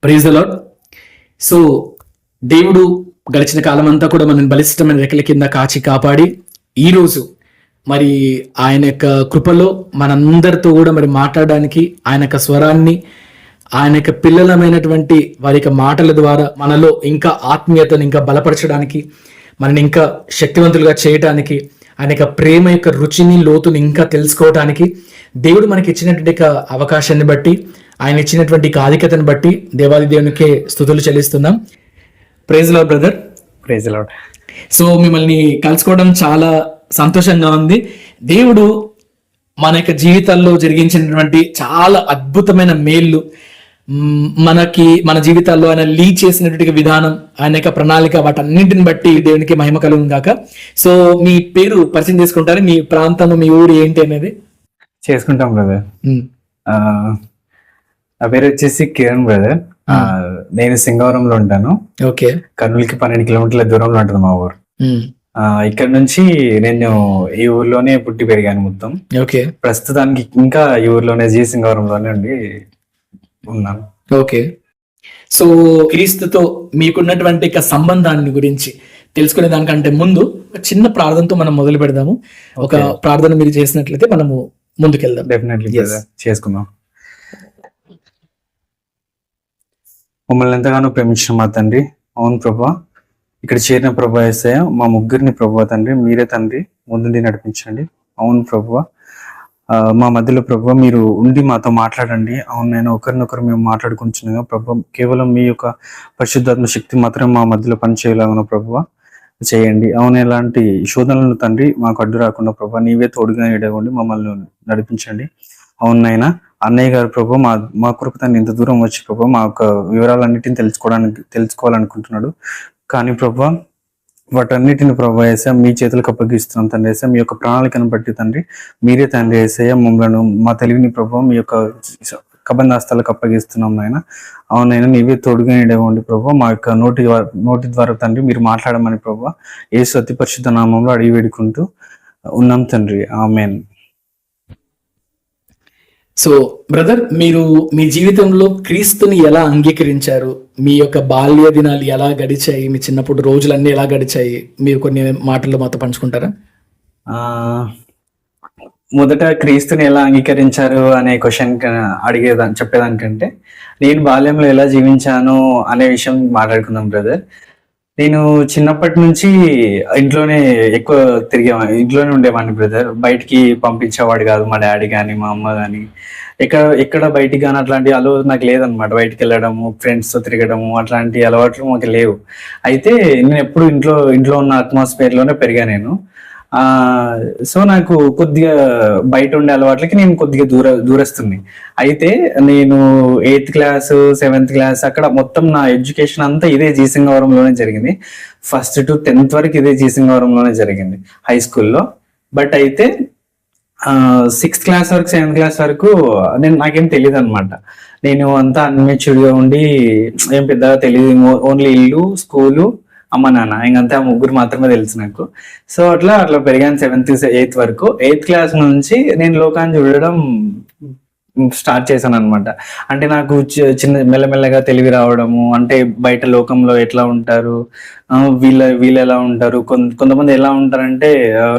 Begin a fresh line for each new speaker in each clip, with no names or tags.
Praise the lord. So దేవుడు గడిచిన కాలం అంతా కూడా మనం బలిష్టమైన రెక్కల కింద కాచి కాపాడి ఈరోజు మరి ఆయన యొక్క కృపలో మనందరితో కూడా మరి మాట్లాడడానికి ఆయన యొక్క స్వరాన్ని, ఆయన యొక్క పిల్లలమైనటువంటి వారి యొక్క మాటల ద్వారా మనలో ఇంకా ఆత్మీయతను ఇంకా బలపరచడానికి, మనని ఇంకా శక్తివంతులుగా చేయడానికి, ఆయన యొక్క ప్రేమ యొక్క రుచిని, లోతుని ఇంకా తెలుసుకోవడానికి దేవుడు మనకి ఇచ్చినటువంటి అవకాశాన్ని బట్టి, ఆయన ఇచ్చినటువంటి ఆధిక్యతను బట్టి దేవాది దేవునికే స్తుతులు చెల్లిస్తున్నాం. Praise lord brother.
Praise lord.
So మిమ్మల్ని కలుసుకోవడం చాలా సంతోషంగా ఉంది. దేవుడు మన యొక్క జీవితాల్లో జరిగించినటువంటి చాలా అద్భుతమైన మేళ్ళు, మన జీవితాల్లో ఆయన లీడ్ చేసినటువంటి విధానం, ఆయన యొక్క ప్రణాళిక, వాటన్నింటిని బట్టి దేవునికి మహిమ కలుగును గాక. సో మీ పేరు పరిచయం చేసుకుంటారు, మీ ప్రాంతం, మీ ఊరు ఏంటి అనేది?
చేసుకుంటాం బ్రదర్. నా పేరు వచ్చేసి కిరణ్ బ్రదర్. నేను సింగవరంలో ఉంటాను.
ఓకే.
కర్నూలుకి 12 కిలోమీటర్ల దూరంలో ఉంటుంది మా ఊరు. ఇక్కడ నుంచి నేను ఈ ఊర్లోనే పుట్టి పెరిగాను మొత్తం.
ఓకే.
ప్రస్తుతానికి ఇంకా ఈ ఊర్లోనే సింగవరంలోనే ఉండి ఉన్నాను.
ఓకే. సో క్రీస్తుతో మీకున్నటువంటి సంబంధాన్ని గురించి తెలుసుకునే దానికంటే ముందు చిన్న ప్రార్థనతో మనం మొదలు పెడదాము. ఒక ప్రార్థన మీరు చేసినట్లయితే మనము ముందుకెళ్దాం.
డెఫినెట్లీ చేసుకుందాం. మమ్మల్ని ఎంతగానో ప్రేమించిన మా తండ్రి, అవును ప్రభా, ఇక్కడ చేరిన ప్రభా యేసయ్య, మా ముగ్గురిని ప్రభా తండ్రి మీరే తండ్రి ముందుండి నడిపించండి. అవును ప్రభా, మా మధ్యలో ప్రభా మీరు ఉండి మాతో మాట్లాడండి. అవును నేను ఒకరినొకరు మేము మాట్లాడుకుంటున్నాగా ప్రభా, కేవలం మీ యొక్క పరిశుద్ధాత్మ శక్తి మాత్రం మా మధ్యలో పనిచేయలాగా ప్రభా చేయండి. అవును ఎలాంటి శోధనలను తండ్రి మాకు అడ్డు రాకుండా ప్రభా నీవే తోడుగా ఎడగండి, మమ్మల్ని నడిపించండి. అవునైనా అన్నయ్య గారు ప్రభు మా కొరకు తను ఇంత దూరం వచ్చి ప్రభు మా యొక్క వివరాలన్నిటిని తెలుసుకోవాలనుకుంటున్నాడు. కానీ ప్రభు వాటన్నిటిని ప్రభు యేసయ్య మీ చేతులకు అప్పగిస్తున్నాం తండ్రి యేసయ్య. మీ యొక్క ప్రణాళికను బట్టి తండ్రి మీరే తండ్రి యేసయ్య మమ్మల్ని, మా తెలివిని ప్రభు మీ యొక్క కబంధాస్తాలకు అప్పగిస్తున్నాం నాయన. అవునైనా నీవే తోడుగా ఇవ్వండి ప్రభు. మా యొక్క నోటి ద్వారా తండ్రి మీరు మాట్లాడమని ప్రభు యేసు అతి పరిశుద్ధ నామంలో అడిగి వేడుకుంటూ ఉన్నాం తండ్రి. ఆమేన్.
సో బ్రదర్, మీరు మీ జీవితంలో క్రీస్తుని ఎలా అంగీకరించారు? మీ యొక్క బాల్య దినాలు ఎలా గడిచాయి? మీ చిన్నప్పుడు రోజులన్నీ ఎలా గడిచాయి? మీరు కొన్ని మాటల్లో మాతో పంచుకుంటారా?
మొదట క్రీస్తుని ఎలా అంగీకరించారు అనే క్వశ్చన్ చెప్పేదానికంటే నేను బాల్యంలో ఎలా జీవించాను అనే విషయం మాట్లాడుకుందాం బ్రదర్. నేను చిన్నప్పటి నుంచి ఇంట్లోనే ఎక్కువ ఇంట్లోనే ఉండేవాడిని బ్రదర్. బయటికి పంపించేవాడు కాదు మా డాడీ కానీ మా అమ్మ కానీ. ఎక్కడ బయటికి కానీ అట్లాంటి అలవాటు నాకు లేదనమాట. బయటికి వెళ్ళడము, ఫ్రెండ్స్తో తిరగడము అట్లాంటి అలవాట్లు మాకు లేవు. అయితే నేను ఎప్పుడు ఇంట్లో ఉన్న అట్మాస్ఫియర్లోనే పెరిగా నేను. సో నాకు కొద్దిగా బయట ఉండే అలవాట్లకి నేను కొద్దిగా దూరస్తుంది. అయితే నేను 8th క్లాస్ 7th క్లాస్ అక్కడ మొత్తం నా ఎడ్యుకేషన్ అంతా ఇదే సింగవరంలోనే జరిగింది. 1st to 10th వరకు ఇదే సింగవరంలోనే జరిగింది హై స్కూల్లో. బట్ అయితే 6th క్లాస్ వరకు 7th క్లాస్ వరకు నాకేం తెలియదు అనమాట. నేను అంతా అన్మెచ్యూర్డ్గా ఉండి ఏం పెద్దగా తెలియదు. ఓన్లీ ఇల్లు, స్కూలు, అమ్మ నాన్న, ఇంకంతా ముగ్గురు మాత్రమే తెలుసు నాకు. సో అట్లా పెరిగాను 7th 8th వరకు. 8th క్లాస్ నుంచి నేను లోకాన్ని చూడడం స్టార్ట్ చేశాను అనమాట. అంటే నాకు మెల్లమెల్లగా తెలివి రావడము, అంటే బయట లోకంలో ఎట్లా ఉంటారు, వీళ్ళు ఎలా ఉంటారు, కొంతమంది ఎలా ఉంటారంటే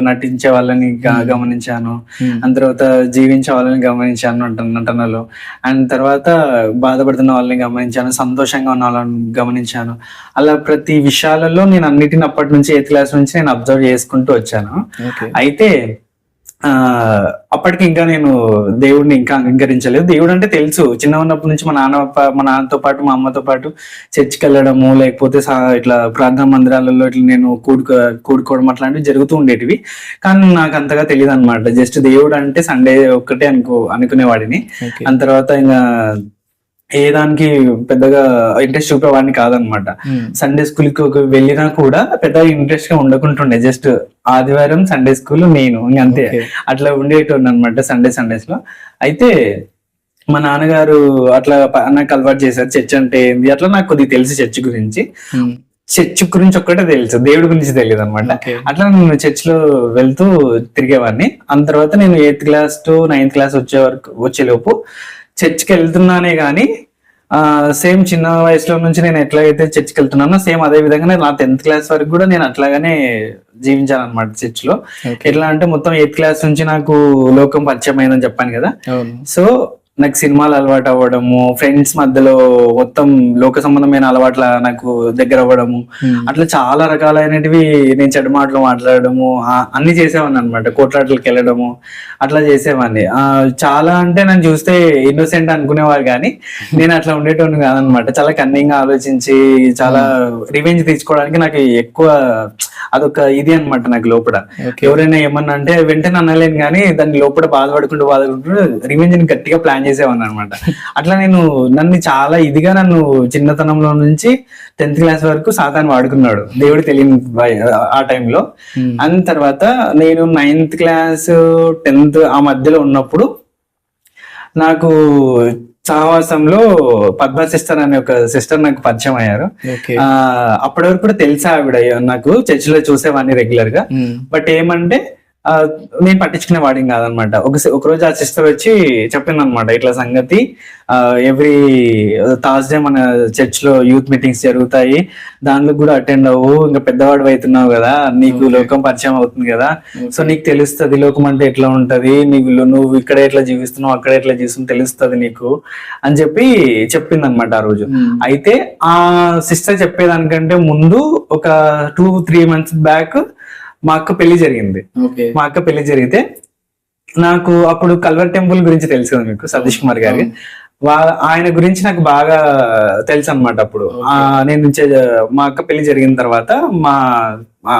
నటించే వాళ్ళని గమనించాను, అండ్ తర్వాత జీవించే వాళ్ళని గమనించాను నటనలో, అండ్ తర్వాత బాధపడుతున్న వాళ్ళని గమనించాను, సంతోషంగా ఉన్న వాళ్ళని గమనించాను. అలా ప్రతి విషయాలలో నేను అన్నిటిని అప్పటి నుంచి 8th క్లాస్ నుంచి నేను అబ్జర్వ్ చేసుకుంటూ వచ్చాను. అయితే అప్పటికి ఇంకా నేను దేవుడిని ఇంకా అంగీకరించలేదు. దేవుడు అంటే తెలుసు, చిన్న ఉన్నప్పటి నుంచి మా నాన్నతో పాటు మా అమ్మతో పాటు చర్చికి వెళ్ళడము, లేకపోతే ఇట్లా ప్రార్థనా మందిరాలలో ఇట్లా నేను కూడుకోవడం అట్లాంటివి జరుగుతూ ఉండేటివి. కానీ నాకు అంతగా తెలియదు అనమాట. జస్ట్ దేవుడు అంటే సండే ఒక్కటే అనుకునేవాడిని. దాని తర్వాత ఇంకా ఏ దానికి పెద్దగా ఇంట్రెస్ట్ చూపేవాడిని కాదనమాట. సండే స్కూల్ కి వెళ్ళినా కూడా పెద్దగా ఇంట్రెస్ట్ గా ఉండకుంటుండే. జస్ట్ ఆదివారం సండే స్కూల్ నేను ఇంకంతే అట్లా ఉండేటోండి అనమాట సండేస్ లో. అయితే మా నాన్నగారు అట్లా నాకు అలవాటు చేశారు. చర్చ్ అంటే ఏంది అట్లా నాకు కొద్దిగా తెలుసు. చర్చ్ గురించి ఒక్కటే తెలుసు, దేవుడి గురించి తెలియదు అనమాట. అట్లా నేను చర్చ్ లో వెళ్తూ తిరిగేవాడిని. అంత తర్వాత నేను 8th class to 9th class వచ్చేలోపు చర్చ్కి వెళ్తున్నానే గానీ సేమ్ చిన్న వయసులో నుంచి నేను ఎట్లాగైతే చర్చికి వెళ్తున్నానో సేమ్ అదే విధంగా నా 10th క్లాస్ వరకు కూడా నేను అట్లాగానే జీవించాను అనమాట చర్చ్ లో. ఎట్లా అంటే మొత్తం 8th క్లాస్ నుంచి నాకు లోకం పరిచయం అయిందని చెప్పాను కదా. సో నాకు సినిమాలు అలవాటు అవ్వడము, ఫ్రెండ్స్ మధ్యలో మొత్తం లోక సంబంధమైన అలవాట్ల నాకు దగ్గర అవ్వడము, అట్లా చాలా రకాలైనటివి నేను చెడు మాటలు మాట్లాడడము అన్ని చేసేవాడిని అనమాట. కోట్లాట్లకి వెళ్ళడము అట్లా చేసేవాడిని. చాలా అంటే నన్ను చూస్తే ఇన్నోసెంట్ అనుకునేవారు కానీ నేను అట్లా ఉండేటోని కాదనమాట. చాలా కన్నింగ్ గా ఆలోచించి చాలా రివెంజ్ తీసుకోవడానికి నాకు ఎక్కువ అదొక ఇది అనమాట నాకు లోపల. ఎవరైనా ఏమన్నా అంటే వెంటనే అనలేను కానీ దాన్ని లోపల బాధపడుకుంటూ రివెంజ్ ని గట్టిగా ప్లాన్ చేసేవాడిని అనమాట. అట్లా నన్ను చాలా ఇదిగా నన్ను చిన్నతనంలో నుంచి 10th క్లాస్ వరకు సాతాను వాడుకున్నాడు, దేవుడు తెలియని ఆ టైంలో. అండ్ తర్వాత నేను 9th క్లాస్ 10th ఆ మధ్యలో ఉన్నప్పుడు నాకు సహవాసంలో పద్మ సిస్టర్ అనే ఒక సిస్టర్ నాకు పరిచయం అయ్యారు. అప్పటి వరకు కూడా తెలుసా ఆవిడ, నాకు చర్చిలో చూసేవాడిని రెగ్యులర్ గా. బట్ ఏమంటే నేను పట్టించుకునే వాడిని కాదనమాట. ఒకరోజు ఆ సిస్టర్ వచ్చి చెప్పింది అనమాట, ఇట్లా సంగతి ఎవ్రీ థర్స్డే మన చర్చ్ లో యూత్ మీటింగ్స్ జరుగుతాయి, దాంట్లో కూడా అటెండ్ అవ్వు, ఇంకా పెద్దవాడు అవుతున్నావు కదా, నీకు లోకం పరిచయం అవుతుంది కదా, సో నీకు తెలుస్తుంది లోకం అంటే ఎట్లా ఉంటది, నువ్వు ఇక్కడ ఎట్లా జీవిస్తున్నావు అక్కడ ఎట్లా జీవిస్తున్నావు తెలుస్తుంది నీకు అని చెప్పి చెప్పింది అనమాట ఆ రోజు. అయితే ఆ సిస్టర్ చెప్పేదానికంటే ముందు ఒక 2-3 months బ్యాక్ మా అక్క పెళ్లి జరిగింది. మా అక్క పెళ్లి జరిగితే నాకు అప్పుడు కల్వర్ టెంపుల్ గురించి తెలుసు కదా మీకు, సతీష్ కుమార్ గారి, ఆయన గురించి నాకు బాగా తెలుసు అనమాట. అప్పుడు నేను మా అక్క పెళ్లి జరిగిన తర్వాత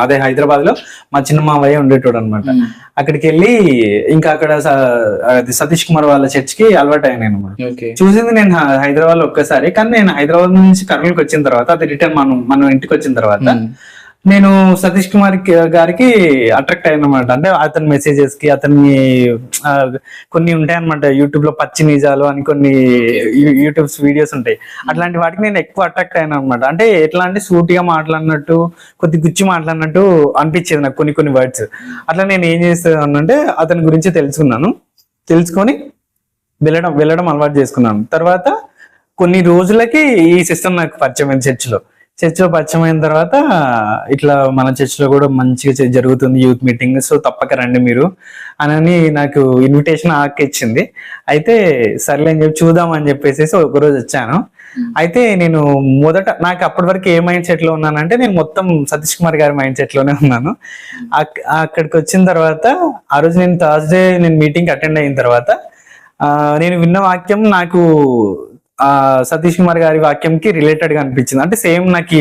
అదే హైదరాబాద్ లో మా చిన్న మావయ్య ఉండేటోడు అనమాట. అక్కడికి వెళ్ళి ఇంకా అక్కడ సతీష్ కుమార్ వాళ్ళ చర్చ్ కి అలవాటు అయ్యాను అనమాట. చూసింది నేను హైదరాబాద్ లో ఒక్కసారి, కానీ నేను హైదరాబాద్ నుంచి కర్నూలుకి వచ్చిన తర్వాత, అది రిటర్న్ మనం ఇంటికి వచ్చిన తర్వాత నేను సతీష్ కుమార్ గారికి అట్రాక్ట్ అయ్యానమాట. అంటే అతని మెసేజెస్ కి, అతని కొన్ని ఉంటాయి అనమాట యూట్యూబ్ లో పచ్చి నిజాలు అని కొన్ని యూట్యూబ్ వీడియోస్ ఉంటాయి, అట్లాంటి వాటికి నేను ఎక్కువ అట్రాక్ట్ అయ్యాను అనమాట. అంటే ఎట్లా అంటే సూటిగా మాట్లాడినట్టు, కొద్ది గుచ్చి మాట్లాడినట్టు అనిపించేది నాకు కొన్ని వర్డ్స్. అట్లా నేను ఏం చేస్తానంటే అతని గురించి తెలుసుకొని వెళ్ళడం అలవాటు చేసుకున్నాను. తర్వాత కొన్ని రోజులకి ఈ సిస్టమ్ నాకు పరిచయం అయింది చర్చిలో పరిచయం అయిన తర్వాత, ఇట్లా మన చర్చిలో కూడా మంచిగా జరుగుతుంది యూత్ మీటింగ్, సో తప్పక రండి మీరు అని నాకు ఇన్విటేషన్ ఇచ్చింది. అయితే సర్లే అని చెప్పి చూద్దామని చెప్పేసి ఒకరోజు వచ్చాను. అయితే నేను మొదట నాకు అప్పటి వరకు ఏ మైండ్ సెట్ లో ఉన్నానంటే నేను మొత్తం సతీష్ కుమార్ గారి మైండ్ సెట్ లోనే ఉన్నాను. అక్కడికి వచ్చిన తర్వాత ఆ రోజు నేను థర్స్డే మీటింగ్ అటెండ్ అయిన తర్వాత నేను విన్న వాక్యం నాకు సతీష్ కుమార్ గారి వాక్యంకి రిలేటెడ్ గా అనిపించింది. అంటే సేమ్ నాకు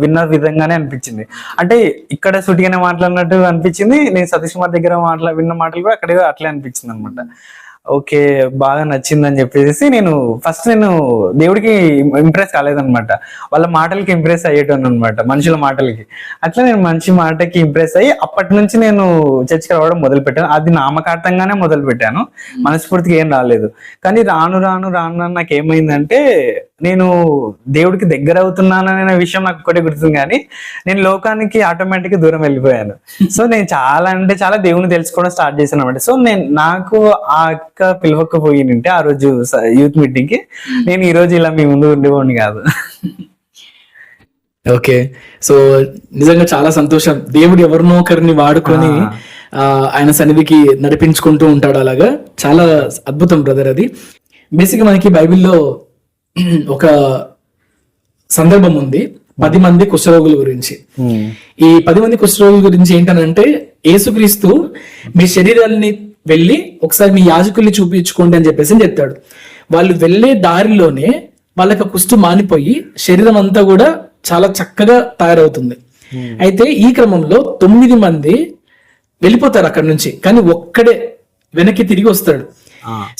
విన్న విధంగానే అనిపించింది. అంటే ఇక్కడ సుటిగానే మాట్లాడినట్టు అనిపించింది, నేను సతీష్ కుమార్ దగ్గర విన్న మాటలు కూడా అక్కడ అట్లే అనిపించింది అనమాట. ఓకే, బాగా నచ్చిందని చెప్పేసి నేను దేవుడికి ఇంప్రెస్ కాలేదనమాట, వాళ్ళ మాటలకి ఇంప్రెస్ అయ్యేటోను అనమాట, మనుషుల మాటలకి. అట్లా నేను మనిషి మాటకి ఇంప్రెస్ అయ్యి అప్పటి నుంచి నేను చర్చికి రావడం మొదలు పెట్టాను. అది నామకార్థంగానే మొదలు పెట్టాను, మనస్ఫూర్తిగా ఏం రాలేదు. కానీ రాను నాకు ఏమైందంటే నేను దేవుడికి దగ్గర అవుతున్నాననే విషయం నాకు ఒకటే గుర్తుంది, కానీ నేను లోకానికి ఆటోమేటిక్ గా దూరం వెళ్ళిపోయాను. సో నేను చాలా దేవుని తెలుసుకోవడం స్టార్ట్ చేశాను అనమాట. సో నాకు ఆ అక్క పిలవకపోయింటే ఆ రోజు యూత్ మీటింగ్ కి, నేను ఈ రోజు ఇలా మీ ముందు ఉండేవాడిని కాదు.
ఓకే, సో నిజంగా చాలా సంతోషం. దేవుడు ఎవరినో ఒకరిని వాడుకొని ఆయన సన్నిధికి నడిపించుకుంటూ ఉంటాడు. అలాగా చాలా అద్భుతం బ్రదర్. అది బేసిక్ మనకి బైబిల్లో ఒక సందర్భం ఉంది 10 మంది కుష్ఠరోగుల గురించి. ఈ 10 మంది కుష్ఠరోగుల గురించి ఏంటనంటే, యేసుక్రీస్తు మీ శరీరాన్ని వెళ్ళి ఒకసారి మీ యాజకుల్ని చూపించుకోండి అని చెప్పేసి చెప్తాడు. వాళ్ళు వెళ్ళే దారిలోనే వాళ్ళకి కుష్టు మానిపోయి శరీరం అంతా కూడా చాలా చక్కగా తయారవుతుంది. అయితే ఈ క్రమంలో 9 మంది వెళ్ళిపోతారు అక్కడి నుంచి, కానీ ఒక్కడే వెనక్కి తిరిగి వస్తాడు.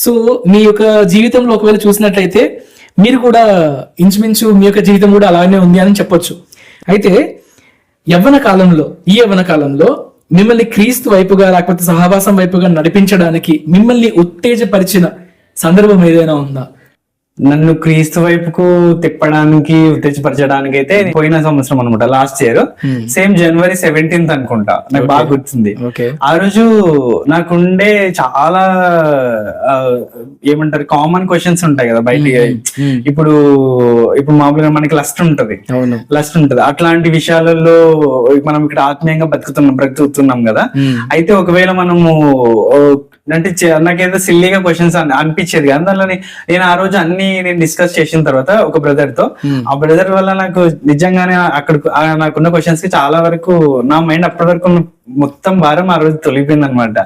సో మీ యొక్క జీవితంలో ఒకవేళ చూసినట్లయితే మీరు కూడా ఇంచుమించు మీ యొక్క జీవితం కూడా అలానే ఉంది అని చెప్పొచ్చు. అయితే ఈ యవ్వన కాలంలో మిమ్మల్ని క్రీస్తు వైపుగా లేకపోతే సహవాసం వైపుగా నడిపించడానికి మిమ్మల్ని ఉత్తేజపరిచిన సందర్భం ఏదైనా ఉందా?
నన్ను క్రీస్తు వైపుకు తిప్పడానికి ఉత్తేజపరచడానికి అయితే పోయిన సంవత్సరం అనమాట, last year same January 17th అనుకుంటా, నాకు బాగా గుర్తుంది.
ఓకే.
ఆ రోజు నాకుండే చాలా ఏమంటారు కామన్ క్వశ్చన్స్ ఉంటాయి కదా బయట. ఇప్పుడు మామూలుగా మనకి లస్ట్ ఉంటది, అట్లాంటి విషయాలలో మనం ఇక్కడ ఆత్మీయంగా బ్రతుకుతున్నాం కదా. అయితే ఒకవేళ మనము అంటే నాకేదో సిల్లీగా క్వశ్చన్స్ అనిపించేది కదా, దానిలో నేను ఆ రోజు నేను డిస్కస్ చేసిన తర్వాత ఒక బ్రదర్ తో, ఆ బ్రదర్ వల్ల నాకు నిజంగానే అక్కడ నాకున్న క్వశ్చన్స్ కి చాలా వరకు నా మైండ్ అప్పటి వరకు మొత్తం భారం ఆ రోజు తొలిగిపోయింది అనమాట.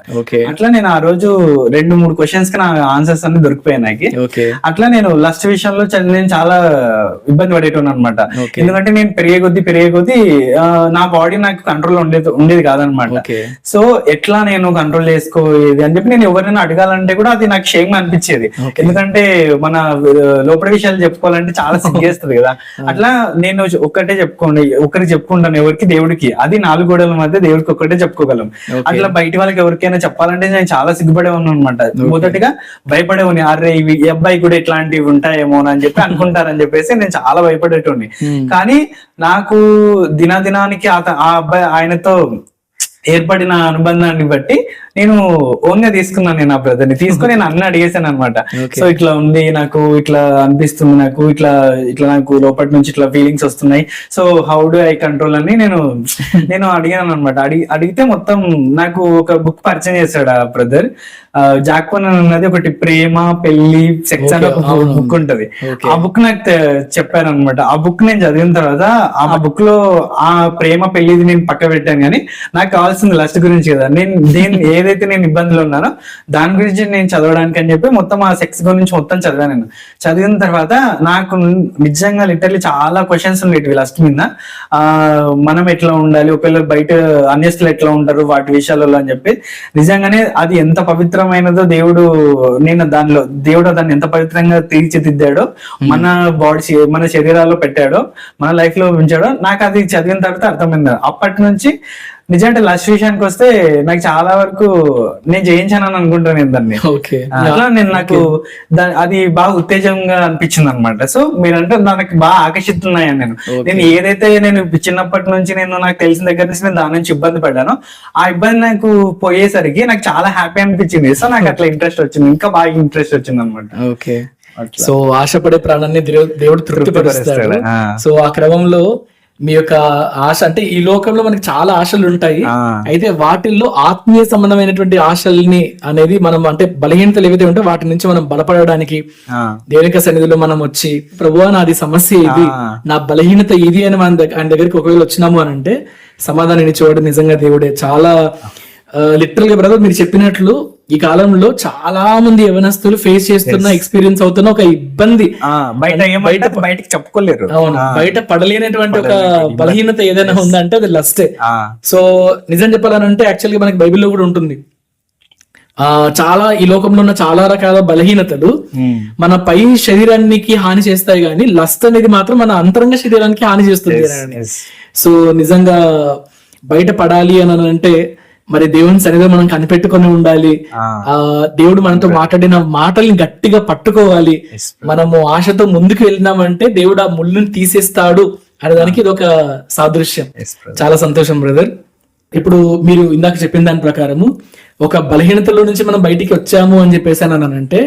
అట్లా నేను ఆ రోజు 2-3 క్వశ్చన్స్ కి నా ఆన్సర్స్ అన్ని దొరికిపోయాయి నాకు. అట్లా నేను లస్ట్ విషయంలో నేను చాలా ఇబ్బంది పడేటోను అనమాట. ఎందుకంటే నేను పెరిగే కొద్దీ నా బాడీ నాకు కంట్రోల్ ఉండేది కాదనమాట. సో ఎట్లా నేను కంట్రోల్ చేసుకోయేది అని చెప్పి నేను ఎవరైనా అడగాలంటే కూడా అది నాకు షేమ్ అనిపించేది. ఎందుకంటే మన లోపల విషయాలు చెప్పుకోవాలంటే చాలా సిగ్గేస్తుంది కదా. అట్లా నేను ఒకరికి చెప్పుకుంటాను ఎవరికి, దేవుడికి. అది 4 గోడల మధ్య దేవుడికి ఒక్కటే చెప్పుకోగలం. అట్లా బయట వాళ్ళకి ఎవరికైనా చెప్పాలంటే నేను చాలా సిగ్గుపడే ఉన్నాను అనమాట. మొదటిగా భయపడేవాడిని, అరే ఈ అబ్బాయి కూడా ఇట్లాంటివి ఉంటాయేమో అని చెప్పి అనుకుంటారని చెప్పేసి నేను చాలా భయపడేటోని. కానీ నాకు దినానికి ఆ అబ్బాయి ఆయనతో ఏర్పడిన అనుబంధాన్ని బట్టి నేను ఓన్ గా తీసుకున్నాను. నేను ఆ బ్రదర్ ని తీసుకుని నేను అన్ని అడిగేసాను అనమాట. సో ఇట్లా ఉంది, నాకు ఇట్లా అనిపిస్తుంది, నాకు ఇట్లా నాకు లోపటి నుంచి ఇట్లా ఫీలింగ్స్ వస్తున్నాయి, so how do I control అని నేను అడిగాను అనమాట. అడిగితే మొత్తం నాకు ఒక బుక్ పరిచయం చేశాడు ఆ బ్రదర్. జాక్వన్ అన్నది ఒకటి, ప్రేమ పెళ్లి సెక్స్ అని ఒక బుక్ ఉంటది. ఆ బుక్ నాకు చెప్పారు అనమాట. ఆ బుక్ నేను చదివిన తర్వాత ఆ బుక్ లో ఆ ప్రేమ పెళ్లిది నేను పక్క పెట్టాను, కానీ నాకు కావాల్సింది లస్ట్ గురించి కదా. నేను ఏదైతే నేను ఇబ్బందులు ఉన్నానో దాని గురించి నేను చదవడానికి అని చెప్పి మొత్తం ఆ సెక్స్ గురించి మొత్తం చదివాను. నేను చదివిన తర్వాత నాకు నిజంగా లిటరలీ చాలా క్వశ్చన్స్ ఉండేవి లస్ట్ మీద. మనం ఎట్లా ఉండాలి, ఒకవేళ బయట అన్యస్తులు ఎట్లా ఉంటారు వాటి విషయాలలో అని చెప్పి. నిజంగానే అది ఎంత పవిత్రమైనదో దేవుడు దాన్ని ఎంత పవిత్రంగా తీర్చిదిద్దాడో, మన మన శరీరాల్లో పెట్టాడో, మన లైఫ్ లో ఉంచాడో నాకు అది చదివిన తర్వాత అర్థమైంది. అప్పటి నుంచి నిజంటే లాస్ట్ విషయానికి వస్తే నాకు చాలా వరకు నేను జయించానని అనుకుంటాను నేను దాన్ని. అట్లా నాకు అది బాగా ఉత్తేజంగా అనిపించింది అనమాట. సో మీరంటే నాకు బాగా ఆకర్షిస్తున్నాయని నేను ఏదైతే నేను చిన్నప్పటి నుంచి నాకు తెలిసిన దగ్గర నుంచి నేను దాని నుంచి ఇబ్బంది పడ్డానో, ఆ ఇబ్బంది నాకు పోయేసరికి నాకు చాలా హ్యాపీ అనిపించింది. సో నాకు అట్లా ఇంట్రెస్ట్ వచ్చింది, ఇంకా బాగా ఇంట్రెస్ట్ వచ్చింది అనమాట.
ఓకే. సో ఆశపడే ప్రాణాన్ని దేవుడు తృప్తిపరుస్తాడు. సో ఆ క్రమంలో మీ యొక్క ఆశ అంటే ఈ లోకంలో మనకి చాలా ఆశలు ఉంటాయి, అయితే వాటిల్లో ఆత్మీయ సంబంధమైనటువంటి ఆశల్ని అనేది మనం అంటే బలహీనతలు ఏవైతే ఉంటే వాటి నుంచి మనం బలపడడానికి దేవుని సన్నిధిలో మనం వచ్చి, ప్రభువా నాది సమస్య ఇది, నా బలహీనత ఇది అని ఆయన దగ్గరికి ఒకవేళ వచ్చినాము అని అంటే సమాధానం ఇచ్చేవాడు నిజంగా దేవుడే. చాలా లిటరల్ గా బ్రదర్ మీరు చెప్పినట్లు ఈ కాలంలో చాలా మంది యవనస్తులు ఫేస్ చేస్తున్న ఎక్స్పీరియన్స్ అవుతున్న ఒక ఇబ్బంది,
బయటకి చెప్పుకోలేరు.
అవును, బయట పడలేనటువంటి ఒక బలహీనత ఏదైనా ఉందంటే అది లస్టే. సో నిజం చెప్పాలనంటే యాక్చువల్ గా మనకి బైబిల్లో కూడా ఉంటుంది, చాలా ఈ లోకంలో ఉన్న చాలా రకాల బలహీనతలు మన పై శరీరానికి హాని చేస్తాయి, కానీ లస్ట్ అనేది మాత్రం మన అంతరంగ శరీరానికి హాని చేస్తుంది. సో నిజంగా బయట పడాలి అని అంటే మరి దేవుని సన్నిధిలో మనం కనిపెట్టుకొని ఉండాలి. దేవుడు మనతో మాట్లాడిన మాటల్ని గట్టిగా పట్టుకోవాలి. మనము ఆశతో ముందుకు వెళ్ళినామంటే దేవుడు ఆ ముళ్ళుని తీసేస్తాడు అనే దానికి ఇది ఒక సాదృశ్యం. చాలా సంతోషం బ్రదర్. ఇప్పుడు మీరు ఇందాక చెప్పిన దాని ప్రకారము ఒక బలహీనతలో నుంచి మనం బయటికి వచ్చాము అని చెప్పేసి అనంటే,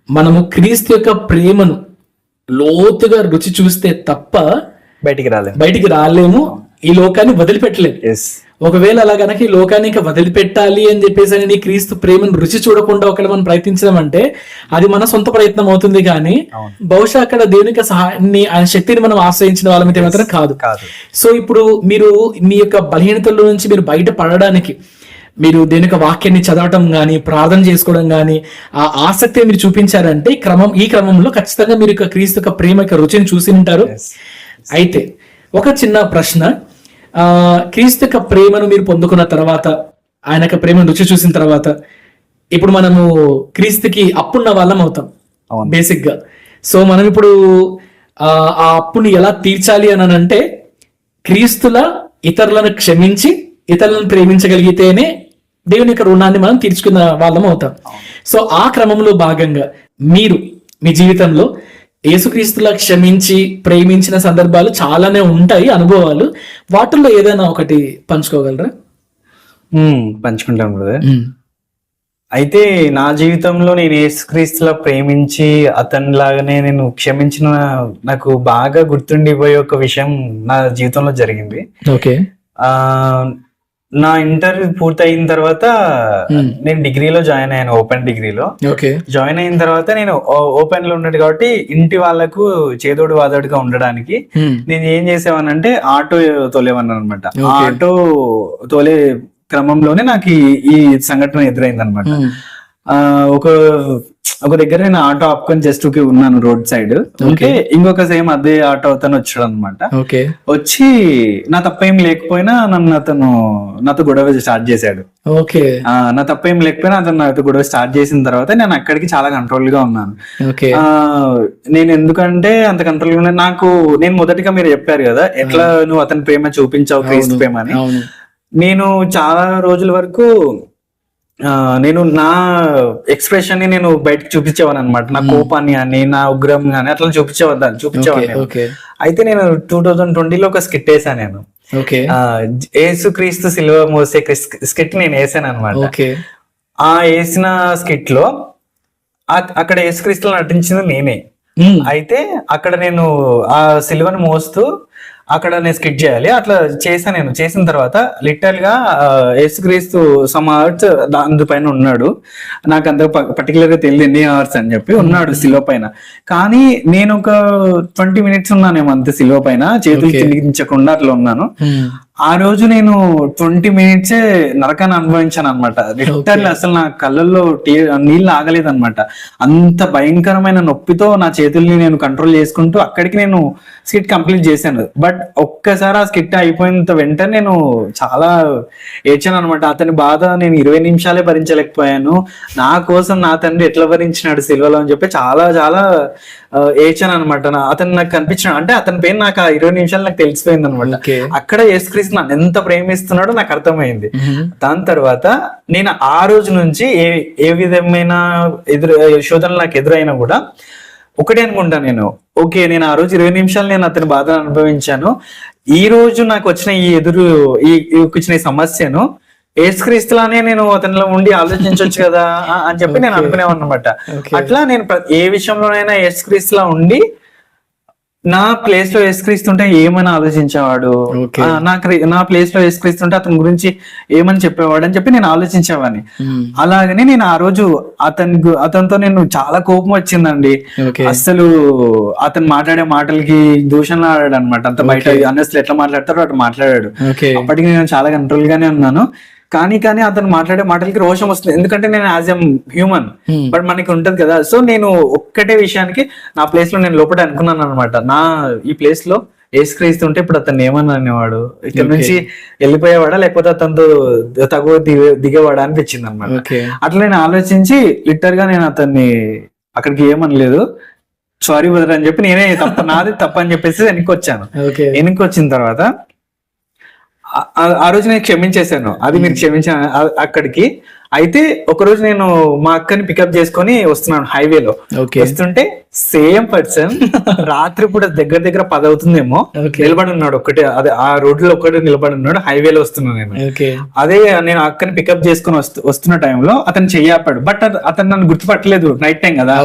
మనము క్రీస్తు యొక్క ప్రేమను లోతుగా రుచి చూస్తే తప్ప బయటికి రాలేము, ఈ లోకాన్ని వదిలిపెట్టలేము. ఒకవేళ అలా గనక ఈ లోకాన్ని ఇంకా వదిలిపెట్టాలి అని చెప్పేసి నీ క్రీస్తు ప్రేమను రుచి చూడకుండా ఒకవేళ మనం ప్రయత్నించడమంటే అది మన సొంత ప్రయత్నం అవుతుంది, కానీ బహుశా అక్కడ దేవునికి సహాయాన్ని ఆయన శక్తిని మనం ఆశ్రయించిన వాళ్ళమైతే మాత్రం కాదు. సో ఇప్పుడు మీరు మీ యొక్క బలహీనతల నుంచి మీరు బయట పడడానికి మీరు దేని యొక్క వాక్యాన్ని చదవటం గానీ, ప్రార్థన చేసుకోవడం గానీ, ఆ ఆసక్తిని మీరు చూపించారంటే ఈ క్రమంలో ఖచ్చితంగా మీరు క్రీస్తు యొక్క ప్రేమ యొక్క రుచిని చూసి ఉంటారు. అయితే ఒక చిన్న ప్రశ్న, క్రీస్తు యొక్క ప్రేమను మీరు పొందుకున్న తర్వాత, ఆయన యొక్క ప్రేమను రుచి చూసిన తర్వాత, ఇప్పుడు మనము క్రీస్తుకి అప్పున్న వాళ్ళం అవుతాం బేసిక్ గా. సో మనం ఇప్పుడు ఆ అప్పుని ఎలా తీర్చాలి అని అంటే, క్రీస్తుల ఇతరులను క్షమించి ఇతరులను ప్రేమించగలిగితేనే దేవుని యొక్క రుణాన్ని మనం తీర్చుకున్న వాళ్ళం అవుతాం. సో ఆ క్రమంలో భాగంగా మీరు మీ జీవితంలో యేసుక్రీస్తులా క్షమించి ప్రేమించిన సందర్భాలు చాలానే ఉంటాయి, అనుభవాలు. వాటిల్లో ఏదైనా ఒకటి పంచుకోగలరా?
పంచుకుంటాం బ్రదర్. అయితే నా జీవితంలో నేను యేసుక్రీస్తులా ప్రేమించి అతని లాగానే నేను క్షమించిన నాకు బాగా గుర్తుండిపోయే ఒక విషయం నా జీవితంలో జరిగింది.
ఓకే.
నా ఇంటర్ పూర్తయిన తర్వాత నేను డిగ్రీలో జాయిన్ అయ్యాను, ఓపెన్ డిగ్రీలో.
ఓకే.
జాయిన్ అయిన తర్వాత నేను ఓపెన్ లో ఉన్నాడు కాబట్టి ఇంటి వాళ్ళకు చేదోడు వాదోడుగా ఉండడానికి నేను ఏం చేసేవానంటే ఆటో తోలేవాను అనమాట. ఆటో తోలే క్రమంలోనే నాకు ఈ సంఘటన ఎదురైంది అనమాట. ఒక దగ్గర నేను ఆటో ఆపుకొని జస్ట్ ఉన్నాను రోడ్ సైడ్. ఓకే. ఇంకొక సేమ్ అదే ఆటో అతను వచ్చాడు అనమాట. వచ్చి నా తప్పేం లేకపోయినా అతను నాతో గొడవ స్టార్ట్ చేశాడు.
ఓకే.
నా తప్పేం లేకపోయినా అతను నాతో గొడవ స్టార్ట్ చేసిన తర్వాత నేను అక్కడికి చాలా కంట్రోల్ గా ఉన్నాను. నేను ఎందుకంటే అంత కంట్రోల్ గా నేను మొదటిగా మీరు చెప్పారు కదా ఎట్లా నువ్వు అతని ప్రేమ చూపించావు, క్రీస్తు ప్రేమ అని. నేను చాలా రోజుల వరకు నేను నా ఎక్స్ప్రెషన్ ని నేను బయటకు చూపించేవాను అనమాట. నా కోపాన్ని కానీ నా ఉగ్రం కానీ అట్లా చూపించేవాను. అయితే నేను 2020లో ఒక స్కిట్ వేసాను నేను. యేసుక్రీస్తు సిలువ మోసే స్కిట్ నేను వేసాను అనమాట. ఆ వేసిన స్కిట్ లో అక్కడ యేసుక్రీస్తులో నటించింది నేనే. అయితే అక్కడ నేను ఆ సిలువను మోస్తూ అక్కడ నేను స్కిట్ చేయాలి. అట్లా చేశాను. నేను చేసిన తర్వాత లిటరల్ గా యేసుక్రీస్తు సమ్ అవర్స్ దానిపైన ఉన్నాడు. నాకు అంత పర్టికులర్ గా తెలియదు ఎన్ని అవర్స్ అని చెప్పి ఉన్నాడు సిలువ పైన. కానీ నేను ఒక 20 minutes ఉన్నానేమో అంతే సిలువ పైన, చేతులు చిందించకుండా అట్లా ఉన్నాను. ఆ రోజు నేను 20 minutes నరకాన్ని అనుభవించాను అనమాట. లిటరల్ అసలు నా కళ్ళల్లో నీళ్ళు ఆగలేదు అనమాట. అంత భయంకరమైన నొప్పితో నా చేతుల్ని నేను కంట్రోల్ చేసుకుంటూ అక్కడికి నేను స్కిట్ కంప్లీట్ చేశాను. బట్ ఒక్కసారి ఆ స్కిట్ అయిపోయిన వెంటనే నేను చాలా ఏడ్చాను అనమాట. అతని బాధ నేను 20 నిమిషాలే భరించలేకపోయాను. నా కోసం నా తండ్రి ఎట్లా భరించినాడు సిల్వలో అని చెప్పి చాలా చాలా ఏడ్చాను అనమాట. అతను నాకు కనిపించినాడు అంటే అతని పేరు నాకు ఆ 20 నిమిషాలు నాకు తెలిసిపోయింది అనమాట. అక్కడ యేసుక్రీస్తు నన్ను ఎంత ప్రేమిస్తున్నాడో నాకు అర్థమైంది. దాని తర్వాత నేను ఆ రోజు నుంచి ఏ విధమైన శోధనలు నాకు ఎదురైనా కూడా ఒకటే అనుకుంటా నేను, ఓకే నేను ఆ రోజు 20 నిమిషాలు నేను అతని బాధను అనుభవించాను. ఈ రోజు నాకు వచ్చిన వచ్చిన ఈ సమస్యను యేసుక్రీస్తులానే నేను అతనిలో ఉండి ఆలోచించవచ్చు కదా అని చెప్పి నేను అనుకునేవాను అనమాట. అట్లా నేను ఏ విషయంలోనైనా యేసుక్రీస్తులా ఉండి నా ప్లేస్ లో యేసుక్రీస్తుంటే ఏమని ఆలోచించేవాడు, నా ప్లేస్ లో యేసుక్రీస్తుంటే అతని గురించి ఏమని చెప్పేవాడు అని చెప్పి నేను ఆలోచించేవాడిని. అలాగనే నేను ఆ రోజు అతనితో నేను చాలా కోపం వచ్చిందండి. అసలు అతను మాట్లాడే మాటలకి దూషణలు ఆడాడు అనమాట. అంత బయట అన్నెస్లు ఎట్లా మాట్లాడతారో అట్లా మాట్లాడాడు. అప్పటికి నేను చాలా కంట్రోల్ గానే ఉన్నాను. కానీ అతను మాట్లాడే మాటలకి రోషం వస్తుంది, ఎందుకంటే నేను యాజ్ ఎ హ్యూమన్. బట్ మనకి ఉంటది కదా. సో నేను ఒక్కటే విషయానికి నా ప్లేస్ లో నేను లోపల అనుకున్నాను అనమాట. ఈ ప్లేస్ లో యేసుక్రీస్తు ఉంటే ఇప్పుడు అతను ఏమన్నా అనేవాడు, ఇక్కడ నుంచి వెళ్ళిపోయేవాడా లేకపోతే అతనితో తగువ దిగేవాడా అనిపించింది అనమాట. అట్లా నేను ఆలోచించి లిటర్ గా నేను అతన్ని అక్కడికి ఏమనలేదు, సారీ బ్రదర్ అని చెప్పి నేనే నాది తప్ప అని చెప్పేసి వెనక్కి వచ్చాను. వెనక్కి వచ్చిన తర్వాత ఆ రోజు నేను క్షమించేశాను. అది మీరు క్షమించాను అక్కడికి. అయితే ఒక రోజు నేను మా అక్కని పికప్ చేసుకొని వస్తున్నాను హైవేలో. వస్తుంటే సేమ్ పర్సన్ రాత్రి పూట దగ్గర 10 అవుతుందేమో నిలబడి ఉన్నాడు ఒక్కటే, అదే ఆ రోడ్ లో ఒక్కటే నిలబడి ఉన్నాడు. హైవేలో వస్తున్నాను నేను. అదే నేను అక్కని పికప్ చేసుకుని వస్తున్న టైంలో అతను చెయ్యాపాడు. బట్ అతను నన్ను గుర్తుపట్టలేదు, నైట్ టైం కదా,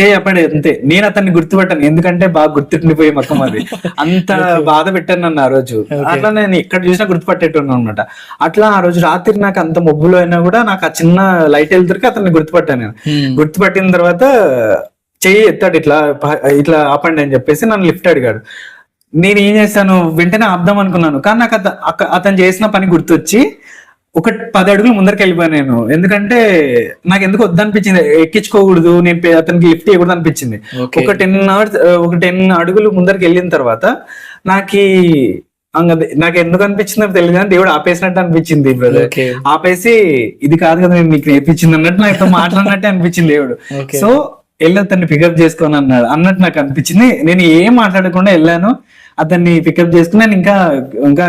చెయ్యాపాడు అంతే. నేను అతన్ని గుర్తుపట్టాను, ఎందుకంటే బాగా గుర్తుండిపోయే మొత్తం అది అంత బాధ పెట్టాను నన్ను ఆ రోజు. అట్లా నేను ఎక్కడ చూసినా గుర్తుపట్టేట్టున్నాను అనమాట. అట్లా ఆ రోజు రాత్రి నాకు అంత మబ్బులో అయినా కూడా నాకు ఆ చిన్న లైట్ వెళ్తురికి అతన్ని గుర్తుపట్టాను నేను. గుర్తుపట్టిన తర్వాత చెయ్యి ఎత్తాడు, ఇట్లా ఆపండి అని చెప్పేసి నన్ను లిఫ్ట్ అడిగాడు. నేను ఏం చేశాను, వెంటనే ఆపుదాం అనుకున్నాను. కానీ నాకు అతను చేసిన పని గుర్తొచ్చి ఒక 10 అడుగులు ముందరికి వెళ్ళిపోయాను నేను. ఎందుకంటే నాకు ఎందుకు వద్దనిపించింది, ఎక్కించుకోకూడదు, నేను అతనికి లిఫ్ట్ ఇవ్వకూడదు అనిపించింది. ఒక 10 అడుగులు ముందరికి వెళ్ళిన తర్వాత నాకు ఎందుకు అనిపించిందో తెలియదు కానీ దేవుడు ఆపేసినట్టు అనిపించింది బ్రదర్. ఆపేసి ఇది కాదు కదా నేను నీకు నేర్పించింది అన్నట్టు నాకు మాట్లాడినట్టే అనిపించింది దేవుడు. సో వెళ్ళి అతన్ని పికప్ చేసుకొని అన్నట్టు నాకు అనిపించింది. నేను ఏం మాట్లాడకుండా వెళ్ళాను, అతన్ని పికప్ చేసుకుని నేను ఇంకా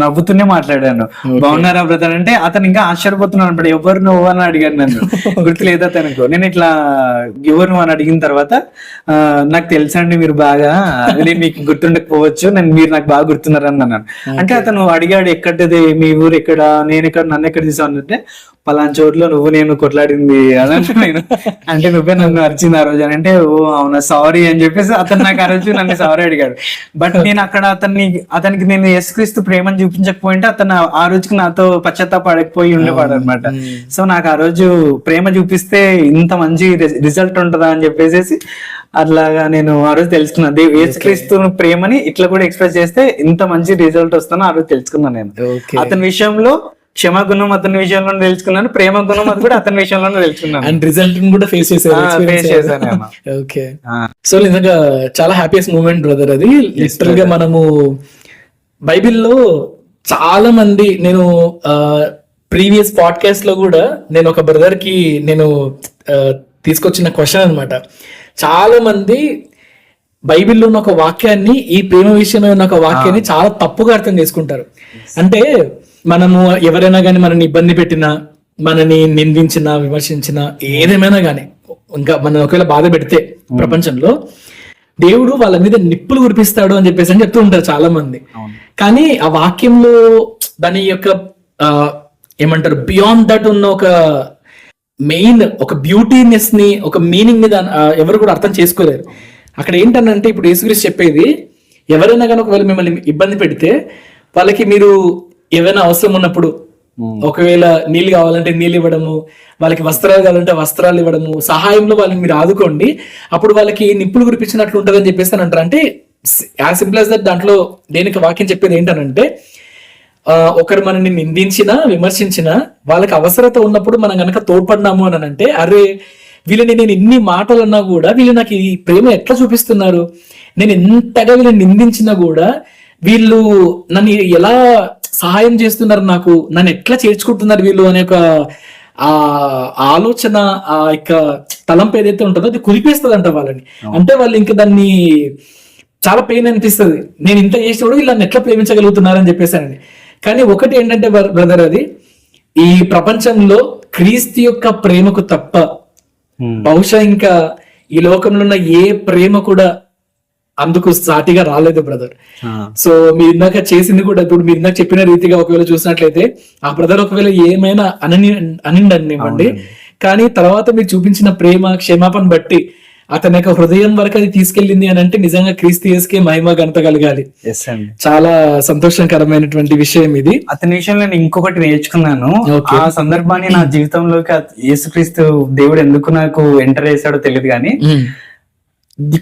నవ్వుతూనే మాట్లాడాను, బాగున్నారా బ్రదర్ అంటే అతను ఇంకా ఆశ్చర్యపోతున్నాను అనమాట. ఎవరు నువ్వు అని అడిగాను, నన్ను గుర్తులేదు అతనికి. నేను ఇట్లా ఎవరు నువ్వు అని అడిగిన తర్వాత నాకు తెలుసండి మీరు బాగా, నేను మీకు గుర్తుండకపోవచ్చు, మీరు నాకు బాగా గుర్తున్నారని అన్నాను. అంటే అతను అడిగాడు ఎక్కడది మీ ఊరు ఎక్కడ, నేను ఎక్కడ, నన్ను ఎక్కడ తీసాను అంటే పలానా చోట్ల నువ్వు నేను కొట్లాడింది అని నేను అంటే నువ్వే నన్ను అరిచింది ఆ రోజు అని అంటే, ఓ అవునా సారీ అని చెప్పేసి అతను నాకు ఆ రోజు నన్ను సారీ అడిగాడు. బట్ నేను అక్కడ అతనికి నేను యేసుక్రీస్తు ప్రేమను చూపించకపోయింటే అతను ఆ రోజుకి నాతో పశ్చాత్తాపడకపోయి ఉండేవాడు అనమాట. సో నాకు ఆ రోజు ప్రేమ చూపిస్తే ఇంత మంచి రిజల్ట్ ఉంటుందా అని చెప్పేసి అట్లాగా నేను ఆ రోజు తెలుసుకున్నాను. యేసుక్రీస్తు ప్రేమని ఇట్లా కూడా ఎక్స్ప్రెస్ చేస్తే ఇంత మంచి రిజల్ట్ వస్తుందో ఆ రోజు తెలుసుకున్నాను నేను. అతని విషయంలో క్షమాగుణం అతని విషయంలో తెలుసుకున్నాను, ప్రేమ గుణం అది కూడా అతని విషయంలో తెలుసుకున్నాను.
అండ్ రిజల్ట్ కూడా ఫేస్ చేశాను. ఓకే, సో నిజంగా చాలా హ్యాపీయెస్ట్ మూమెంట్ బ్రదర్ అది. లిటరల్ గా మనము బైబిల్లో చాలా మంది, నేను ప్రీవియస్ పాడ్కాస్ట్ లో కూడా నేను ఒక బ్రదర్ కి నేను తీసుకొచ్చిన క్వశ్చన్ అన్నమాట. చాలా మంది బైబిల్లో ఉన్న ఒక వాక్యాన్ని, ఈ ప్రేమ విషయమే ఉన్న ఒక వాక్యాన్ని చాలా తప్పుగా అర్థం చేసుకుంటారు. అంటే మనము ఎవరైనా కానీ మనని ఇబ్బంది పెట్టినా, మనని నిందించినా, విమర్శించినా, ఏదేమైనా కానీ, ఇంకా మనం ఒకవేళ బాధ పెడితే ప్రపంచంలో దేవుడు వాళ్ళ మీద నిప్పులు కురిపిస్తాడు అని చెప్పేసి చెప్తూ ఉంటారు చాలా మంది. కానీ ఆ వాక్యంలో దాని యొక్క ఏమంటారు బియాండ్ దట్ ఉన్న ఒక మెయిన్ ఒక బ్యూటీనెస్ ని, ఒక మీనింగ్ ని ఎవరు కూడా అర్థం చేసుకోలేరు. అక్కడ ఏంటనంటే ఇప్పుడు యేసుక్రీస్తు చెప్పేది, ఎవరైనా కానీ ఒకవేళ మిమ్మల్ని ఇబ్బంది పెడితే వాళ్ళకి మీరు ఏవైనా అవసరం ఉన్నప్పుడు, ఒకవేళ నీళ్ళు కావాలంటే నీళ్ళు ఇవ్వడము, వాళ్ళకి వస్త్రాలు కావాలంటే వస్త్రాలు ఇవ్వడము, సహాయంలో వాళ్ళని మీరు ఆదుకోండి, అప్పుడు వాళ్ళకి నిప్పులు కురిపించినట్లు ఉంటుంది అని చెప్పేసి అని అంటారు. అంటే యాజ్ సింపుల్ యాజ్ దట్. దాంట్లో దేనికి వాక్యం చెప్పేది ఏంటనంటే, ఒకరు మనల్ని నిందించినా, విమర్శించినా, వాళ్ళకి అవసరత ఉన్నప్పుడు మనం కనుక తోడ్పడినాము అని అంటే, అరే వీళ్ళని నేను ఇన్ని మాటలు అన్నా కూడా వీళ్ళు నాకు ఈ ప్రేమ ఎట్లా చూపిస్తున్నారు, నేను ఎంతగా వీళ్ళని నిందించినా కూడా వీళ్ళు నన్ను ఎలా సహాయం చేస్తున్నారు, నన్ను ఎట్లా చేర్చుకుంటున్నారు వీళ్ళు అనే ఒక ఆ ఆలోచన, ఆ యొక్క తలంపు ఏదైతే ఉంటుందో అది కుదిపేస్తుంది అంట వాళ్ళని. అంటే వాళ్ళు ఇంకా దాన్ని చాలా పెయిన్ అనిపిస్తుంది, నేను ఇంత చేసి కూడా వీళ్ళని ఎట్లా ప్రేమించగలుగుతున్నారని చెప్పేసానని. కానీ ఒకటి ఏంటంటే బ్రదర్, అది ఈ ప్రపంచంలో క్రీస్తు యొక్క ప్రేమకు తప్ప బహుశా ఇంకా ఈ లోకంలో ఉన్న ఏ ప్రేమ కూడా అందుకు సాటిగా రాలేదు బ్రదర్. సో మీరు ఇందాక చేసింది కూడా, ఇప్పుడు మీరు ఇందాక చెప్పిన రీతిగా ఒకవేళ చూసినట్లయితే ఆ బ్రదర్ ఒకవేళ ఏమైనా అనివ్వండి, కానీ తర్వాత మీరు చూపించిన ప్రేమ, క్షమాపణ బట్టి అతని యొక్క హృదయం వరకు అది తీసుకెళ్ళింది అని అంటే నిజంగా క్రీస్తు యేసుకే మహిమ ఘనత కలగాలి. చాలా సంతోషకరమైనటువంటి విషయం ఇది.
అతని విషయంలో నేను ఇంకొకటి నేర్చుకున్నాను. ఆ సందర్భాన్ని నా జీవితంలోకి యేసుక్రీస్తు దేవుడు ఎందుకు నాకు ఎంటర్ చేశాడో తెలియదు, కానీ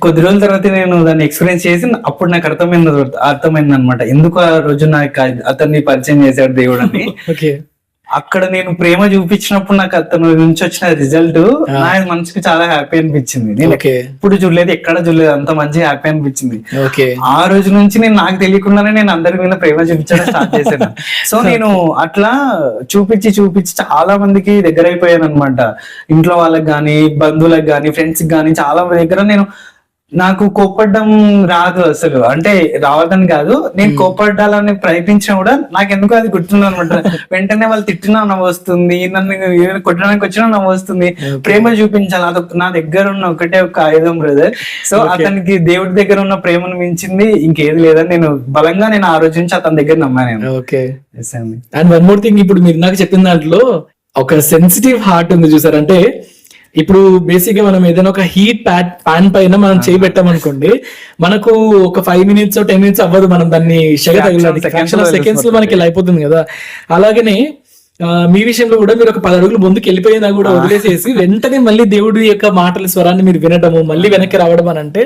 కొద్ది రోజుల తర్వాత నేను దాన్ని ఎక్స్పీరియన్స్ చేసి అప్పుడు నాకు అర్థమైంది అనమాట, ఎందుకు ఆ రోజు నాకు అతన్ని పరిచయం చేశాడు దేవుడు అని. అక్కడ నేను ప్రేమ చూపించినప్పుడు నాకు అతను నుంచి వచ్చిన రిజల్ట్ నా మనసుకి చాలా హ్యాపీ అనిపించింది. నేను ఎప్పుడు చూడలేదు, ఎక్కడ చూడలేదు, అంత మంచి హ్యాపీ అనిపించింది. ఆ రోజు నుంచి నేను నాకు తెలియకుండానే నేను అందరి మీద ప్రేమ చూపించడం స్టార్ట్ చేశాను. సో నేను అట్లా చూపించి చాలా మందికి దగ్గర అయిపోయాను అనమాట. ఇంట్లో వాళ్ళకి గానీ, బంధువులకు గానీ, ఫ్రెండ్స్ గానీ చాలా దగ్గర నేను నాకు కోపడ్డం రాదు అసలు. అంటే రావదని కాదు, నేను కోపడ్డాలని ప్రయత్నించినా కూడా నాకు ఎందుకు అది గుర్తుంది అనమాట. వెంటనే వాళ్ళు తిట్టినా నవ్వు వస్తుంది, నన్ను కొట్టడానికి వచ్చినా నవ్వు వస్తుంది. ప్రేమ చూపించాలి, అదొక నా దగ్గర ఉన్న ఒకటే ఒక ఆయుధం బ్రదర్. సో అతనికి దేవుడి దగ్గర ఉన్న ప్రేమను మించింది ఇంకేది లేదని నేను బలంగా ఆ రోజు నుంచి అతని దగ్గర నమ్మాను.
Okay, and one more thing, ఇప్పుడు మీరు నాకు చెప్పిన దాంట్లో ఒక సెన్సిటివ్ హార్ట్ ఉంది చూసారంటే, ఇప్పుడు బేసిక్ గా మనం ఏదైనా ఒక హీట్ పాన్ పైన మనం చేయబెట్టామనుకోండి, మనకు ఒక 5 minutes 10 minutes అవ్వదు, మనం దాన్ని సెకండ్స్ లో మనకి అయిపోతుంది కదా. అలాగనే మీ విషయంలో కూడా మీరు ఒక 10 అడుగులు ముందుకు వెళ్ళిపోయినా కూడా వదిలేసేసి వెంటనే మళ్ళీ దేవుడి యొక్క మాటల స్వరాన్ని మీరు వినడము, మళ్ళీ వెనక్కి రావడం అని అంటే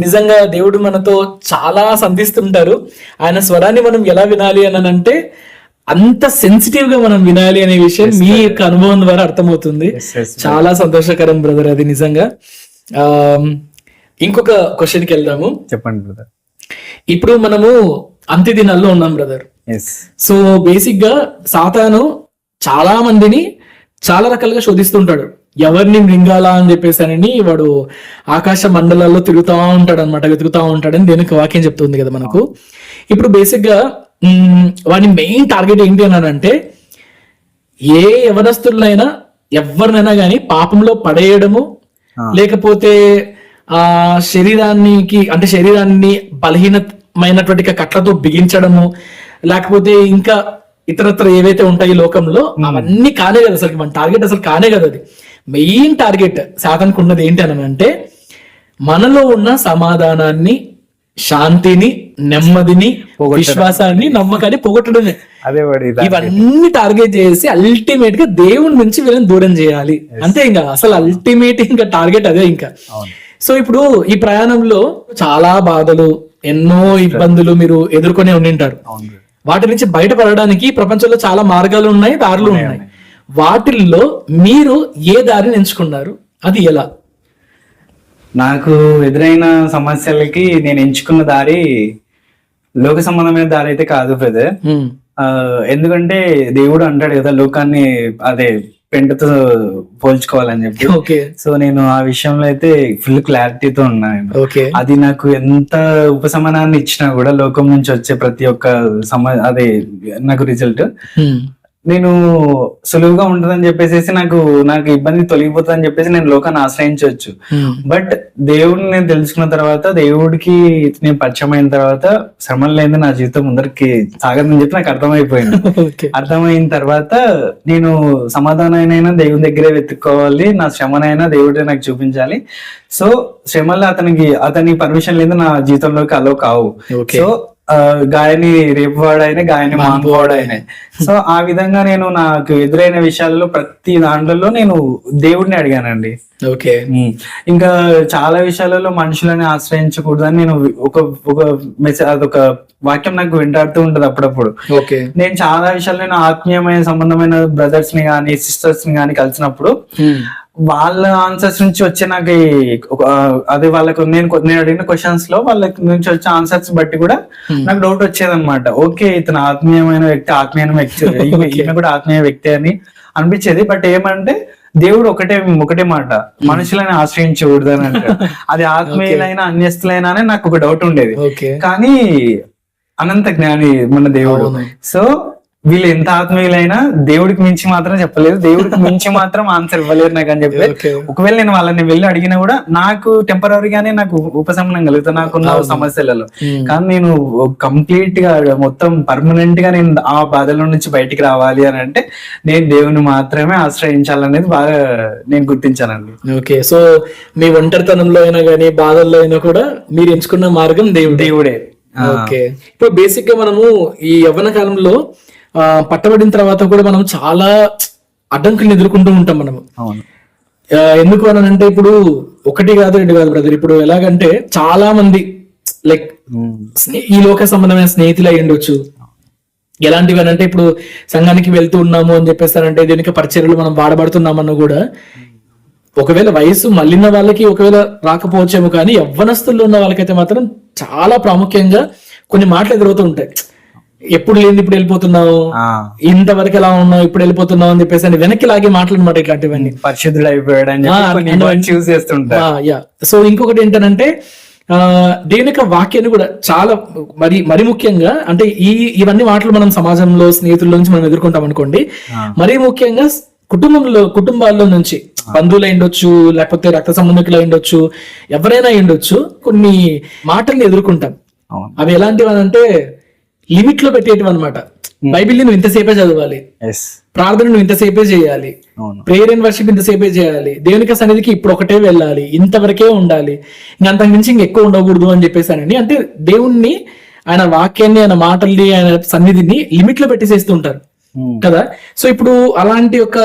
నిజంగా దేవుడు మనతో చాలా సంధిస్తుంటారు. ఆయన స్వరాన్ని మనం ఎలా వినాలి అని అంటే అంత సెన్సిటివ్ గా మనం వినాలి అనే విషయం మీ యొక్క అనుభవం ద్వారా అర్థమవుతుంది. చాలా సంతోషకరం బ్రదర్ అది నిజంగా. ఇంకొక క్వశ్చన్కి వెళ్దాము.
చెప్పండి బ్రదర్.
ఇప్పుడు మనము అంత్య దినాల్లో ఉన్నాం బ్రదర్. సో బేసిక్ గా సాతాను చాలా మందిని చాలా రకాలుగా శోధిస్తుంటాడు. ఎవరిని మృంగాలా అని చెప్పేసానని వాడు ఆకాశ మండలాల్లో తిరుగుతూ ఉంటాడు అనమాట, వెతుకుతా ఉంటాడని దేనికి వాక్యం చెప్తుంది కదా మనకు. ఇప్పుడు బేసిక్ గా వాడి మెయిన్ టార్గెట్ ఏంటి అని అంటే ఏ యవనస్తులైనా ఎవరినైనా కానీ పాపంలో పడేయడము, లేకపోతే ఆ శరీరాన్ని బలహీనమైనటువంటి కట్లతో బిగించడము, లేకపోతే ఇంకా ఇతరత్ర ఏవైతే ఉంటాయి ఈ లోకంలో అవన్నీ కానే కదా అసలు. మన టార్గెట్ అసలు కానే కదా. అది మెయిన్ టార్గెట్ సాతానుకు ఉన్నది ఏంటి అని అంటే మనలో ఉన్న సమాధానాన్ని, శాంతిని, నెమ్మదిని, విశ్వాసాన్ని, నమ్మకాన్ని పోగొట్టడమే. ఇవన్నీ టార్గెట్ చేసి అల్టిమేట్ గా దేవుడి నుంచి వీళ్ళని దూరం చేయాలి. అంతే, ఇంకా అసలు అల్టిమేట్ ఇంకా టార్గెట్ అదే ఇంకా. సో ఇప్పుడు ఈ ప్రయాణంలో చాలా బాధలు, ఎన్నో ఇబ్బందులు మీరు ఎదుర్కొనే ఉండింటారు. వాటి నుంచి బయటపడడానికి ప్రపంచంలో చాలా మార్గాలు ఉన్నాయి, దారులు ఉన్నాయి. వాటిల్లో మీరు ఏ దారిని ఎంచుకున్నారు, అది ఎలా?
నాకు ఎదురైన సమస్యలకి నేను ఎంచుకున్న దారి లోక సంబంధమైన దారి అయితే కాదు బ్రదర్. ఎందుకంటే దేవుడు అంటాడు కదా, లోకాన్ని అదే పెంటతో పోల్చుకోవాలని చెప్పి. సో నేను ఆ విషయంలో అయితే ఫుల్ క్లారిటీతో ఉన్నాను. అది నాకు ఎంత ఉపశమనాన్ని ఇచ్చినా కూడా లోకం నుంచి వచ్చే ప్రతి ఒక్క అదే నాకు రిజల్ట్ నేను సులువుగా ఉంటుందని చెప్పేసి నాకు ఇబ్బంది తొలగిపోతుందని చెప్పేసి నేను లోకాన్ని ఆశ్రయించవచ్చు. బట్ దేవుడిని నేను తెలుసుకున్న తర్వాత, దేవుడికి నేను పరిచయం అయిన తర్వాత శ్రమలు లేని నా జీవితం ముందరికి సాగదని చెప్పి నాకు అర్థమైపోయింది. అర్థమైన తర్వాత నేను సమాధానమైనా దేవుని దగ్గరే వెతుక్కోవాలి, నా శ్రమనైనా దేవుడే నాకు చూపించాలి. సో శ్రమలు అతని పర్మిషన్ లేదు నా జీవితంలోకి అలో కావు. సో గాయని రేపువాడైనా గాయని మానువాడైనా. సో ఆ విధంగా నేను నాకు ఎదురైన విషయాల్లో ప్రతి దాంట్లో నేను దేవుడిని అడిగానండి. ఇంకా చాలా విషయాలలో మనుషులని ఆశ్రయించకూడదని నేను ఒక మెసేజ్, అదొక వాక్యం నాకు వెంటాడుతూ ఉంటది అప్పుడప్పుడు. నేను చాలా విషయాలు నేను ఆత్మీయమైన సంబంధమైన బ్రదర్స్ ని గానీ సిస్టర్స్ ని గానీ కలిసినప్పుడు వాళ్ళ ఆన్సర్స్ నుంచి వచ్చే నాకు అదే వాళ్ళకు నేను అడిగిన క్వశ్చన్స్ లో వాళ్ళ నుంచి వచ్చే ఆన్సర్స్ బట్టి కూడా నాకు డౌట్ వచ్చేదన్నమాట. ఓకే, ఇతను ఆత్మీయమైన వ్యక్తి ఈమె కూడా ఆత్మీయ వ్యక్తి అని అనిపించేది. బట్ ఏమంటే దేవుడు ఒకటే మాట, మనుషులని ఆశ్రయించకూడదు అని అంటాడు. అది ఆత్మీయులైనా అన్యస్తులైనా అని నాకు ఒక డౌట్ ఉండేది. కానీ అనంత జ్ఞాని మన దేవుడు. సో వీళ్ళు ఎంత ఆత్మీయులైనా దేవుడికి మించి మాత్రం చెప్పలేదు, దేవుడికి మించి మాత్రం ఆన్సర్ ఇవ్వలేరు నాకు అని చెప్పి. ఒకవేళ నేను వాళ్ళని వెళ్ళి అడిగినా కూడా నాకు టెంపరీగానే నాకు ఉపశమనం కలుగుతుంది నాకున్న సమస్యలలో. కానీ నేను కంప్లీట్ గా మొత్తం పర్మనెంట్ గా నేను ఆ బాధల నుంచి బయటికి రావాలి అని అంటే నేను దేవుని మాత్రమే ఆశ్రయించాలనేది బాగా నేను గుర్తించానండి.
ఓకే, సో మీ ఒంటరితనంలో అయినా కానీ బాధల్లో అయినా కూడా మీరు ఎంచుకున్న మార్గం దేవుడే. ఓకే, ఇప్పుడు బేసిక్ గా మనము ఈ యవ్వన కాలంలో పట్టబడిన తర్వాత కూడా మనం చాలా అడ్డంకులను ఎదుర్కొంటూ ఉంటాం మనము. ఎందుకు అని అంటే ఇప్పుడు ఒకటి కాదు రెండు కాదు బ్రదర్. ఇప్పుడు ఎలాగంటే చాలా మంది లైక్ ఈ లోక సంబంధమైన స్నేహితులు అయి ఉండొచ్చు. ఎలాంటివి అని అంటే ఇప్పుడు సంఘానికి వెళ్తూ ఉన్నాము అని చెప్పేస్తారంటే దీనికి పరిచర్యలు మనం వాడబడుతున్నామన్న కూడా ఒకవేళ వయసు మళ్ళిన వాళ్ళకి ఒకవేళ రాకపోవచ్చేమో, కానీ యవ్వనస్తుల్లో ఉన్న వాళ్ళకైతే మాత్రం చాలా ప్రాముఖ్యంగా కొన్ని మాటలు ఎదురవుతూ ఉంటాయి. ఎప్పుడు లేని ఇప్పుడు వెళ్ళిపోతున్నావు, ఇంతవరకు ఎలా ఉన్నావు ఇప్పుడు వెళ్ళిపోతున్నావు అని చెప్పేసి వెనక్కి లాగే మాట్లాడమాట. ఇట్లాంటివన్నీ
పరిశుద్ధుడు అయిపోయాడు.
సో ఇంకొకటి ఏంటంటే దేవుని యొక్క వాక్యాన్ని కూడా చాలా మరి ముఖ్యంగా అంటే ఇవన్నీ మాటలు మనం సమాజంలో స్నేహితుల నుంచి మనం ఎదుర్కొంటాం అనుకోండి. మరీ ముఖ్యంగా కుటుంబాల్లో నుంచి బంధువులు అయిండొచ్చు, లేకపోతే రక్త సంబంధికులు అయిండొచ్చు, ఎవరైనా అయిండొచ్చు, కొన్ని మాటల్ని ఎదుర్కొంటాం. అవి ఎలాంటివి అని అంటే లిమిట్ లో పెట్టేటివి అనమాట. బైబిల్ నువ్వు ఇంతసేపే చదవాలి, ప్రార్థన నువ్వు ఇంతసేపే చేయాలి, ప్రేయర్ అండ్ వర్షిప్ ఇంతసేపే చేయాలి, దేవునికి సన్నిధికి ఇప్పుడు ఒకటే వెళ్ళాలి, ఇంతవరకే ఉండాలి, ఇంకంతకు మించి ఇంకెక్కువ ఉండకూడదు అని చెప్పేసానండి. అంటే దేవుణ్ణి, ఆయన వాక్యాన్ని, ఆయన మాటల్ని, ఆయన సన్నిధిని లిమిట్ లో పెట్టేసేస్తూ ఉంటారు కదా. సో ఇప్పుడు అలాంటి ఒక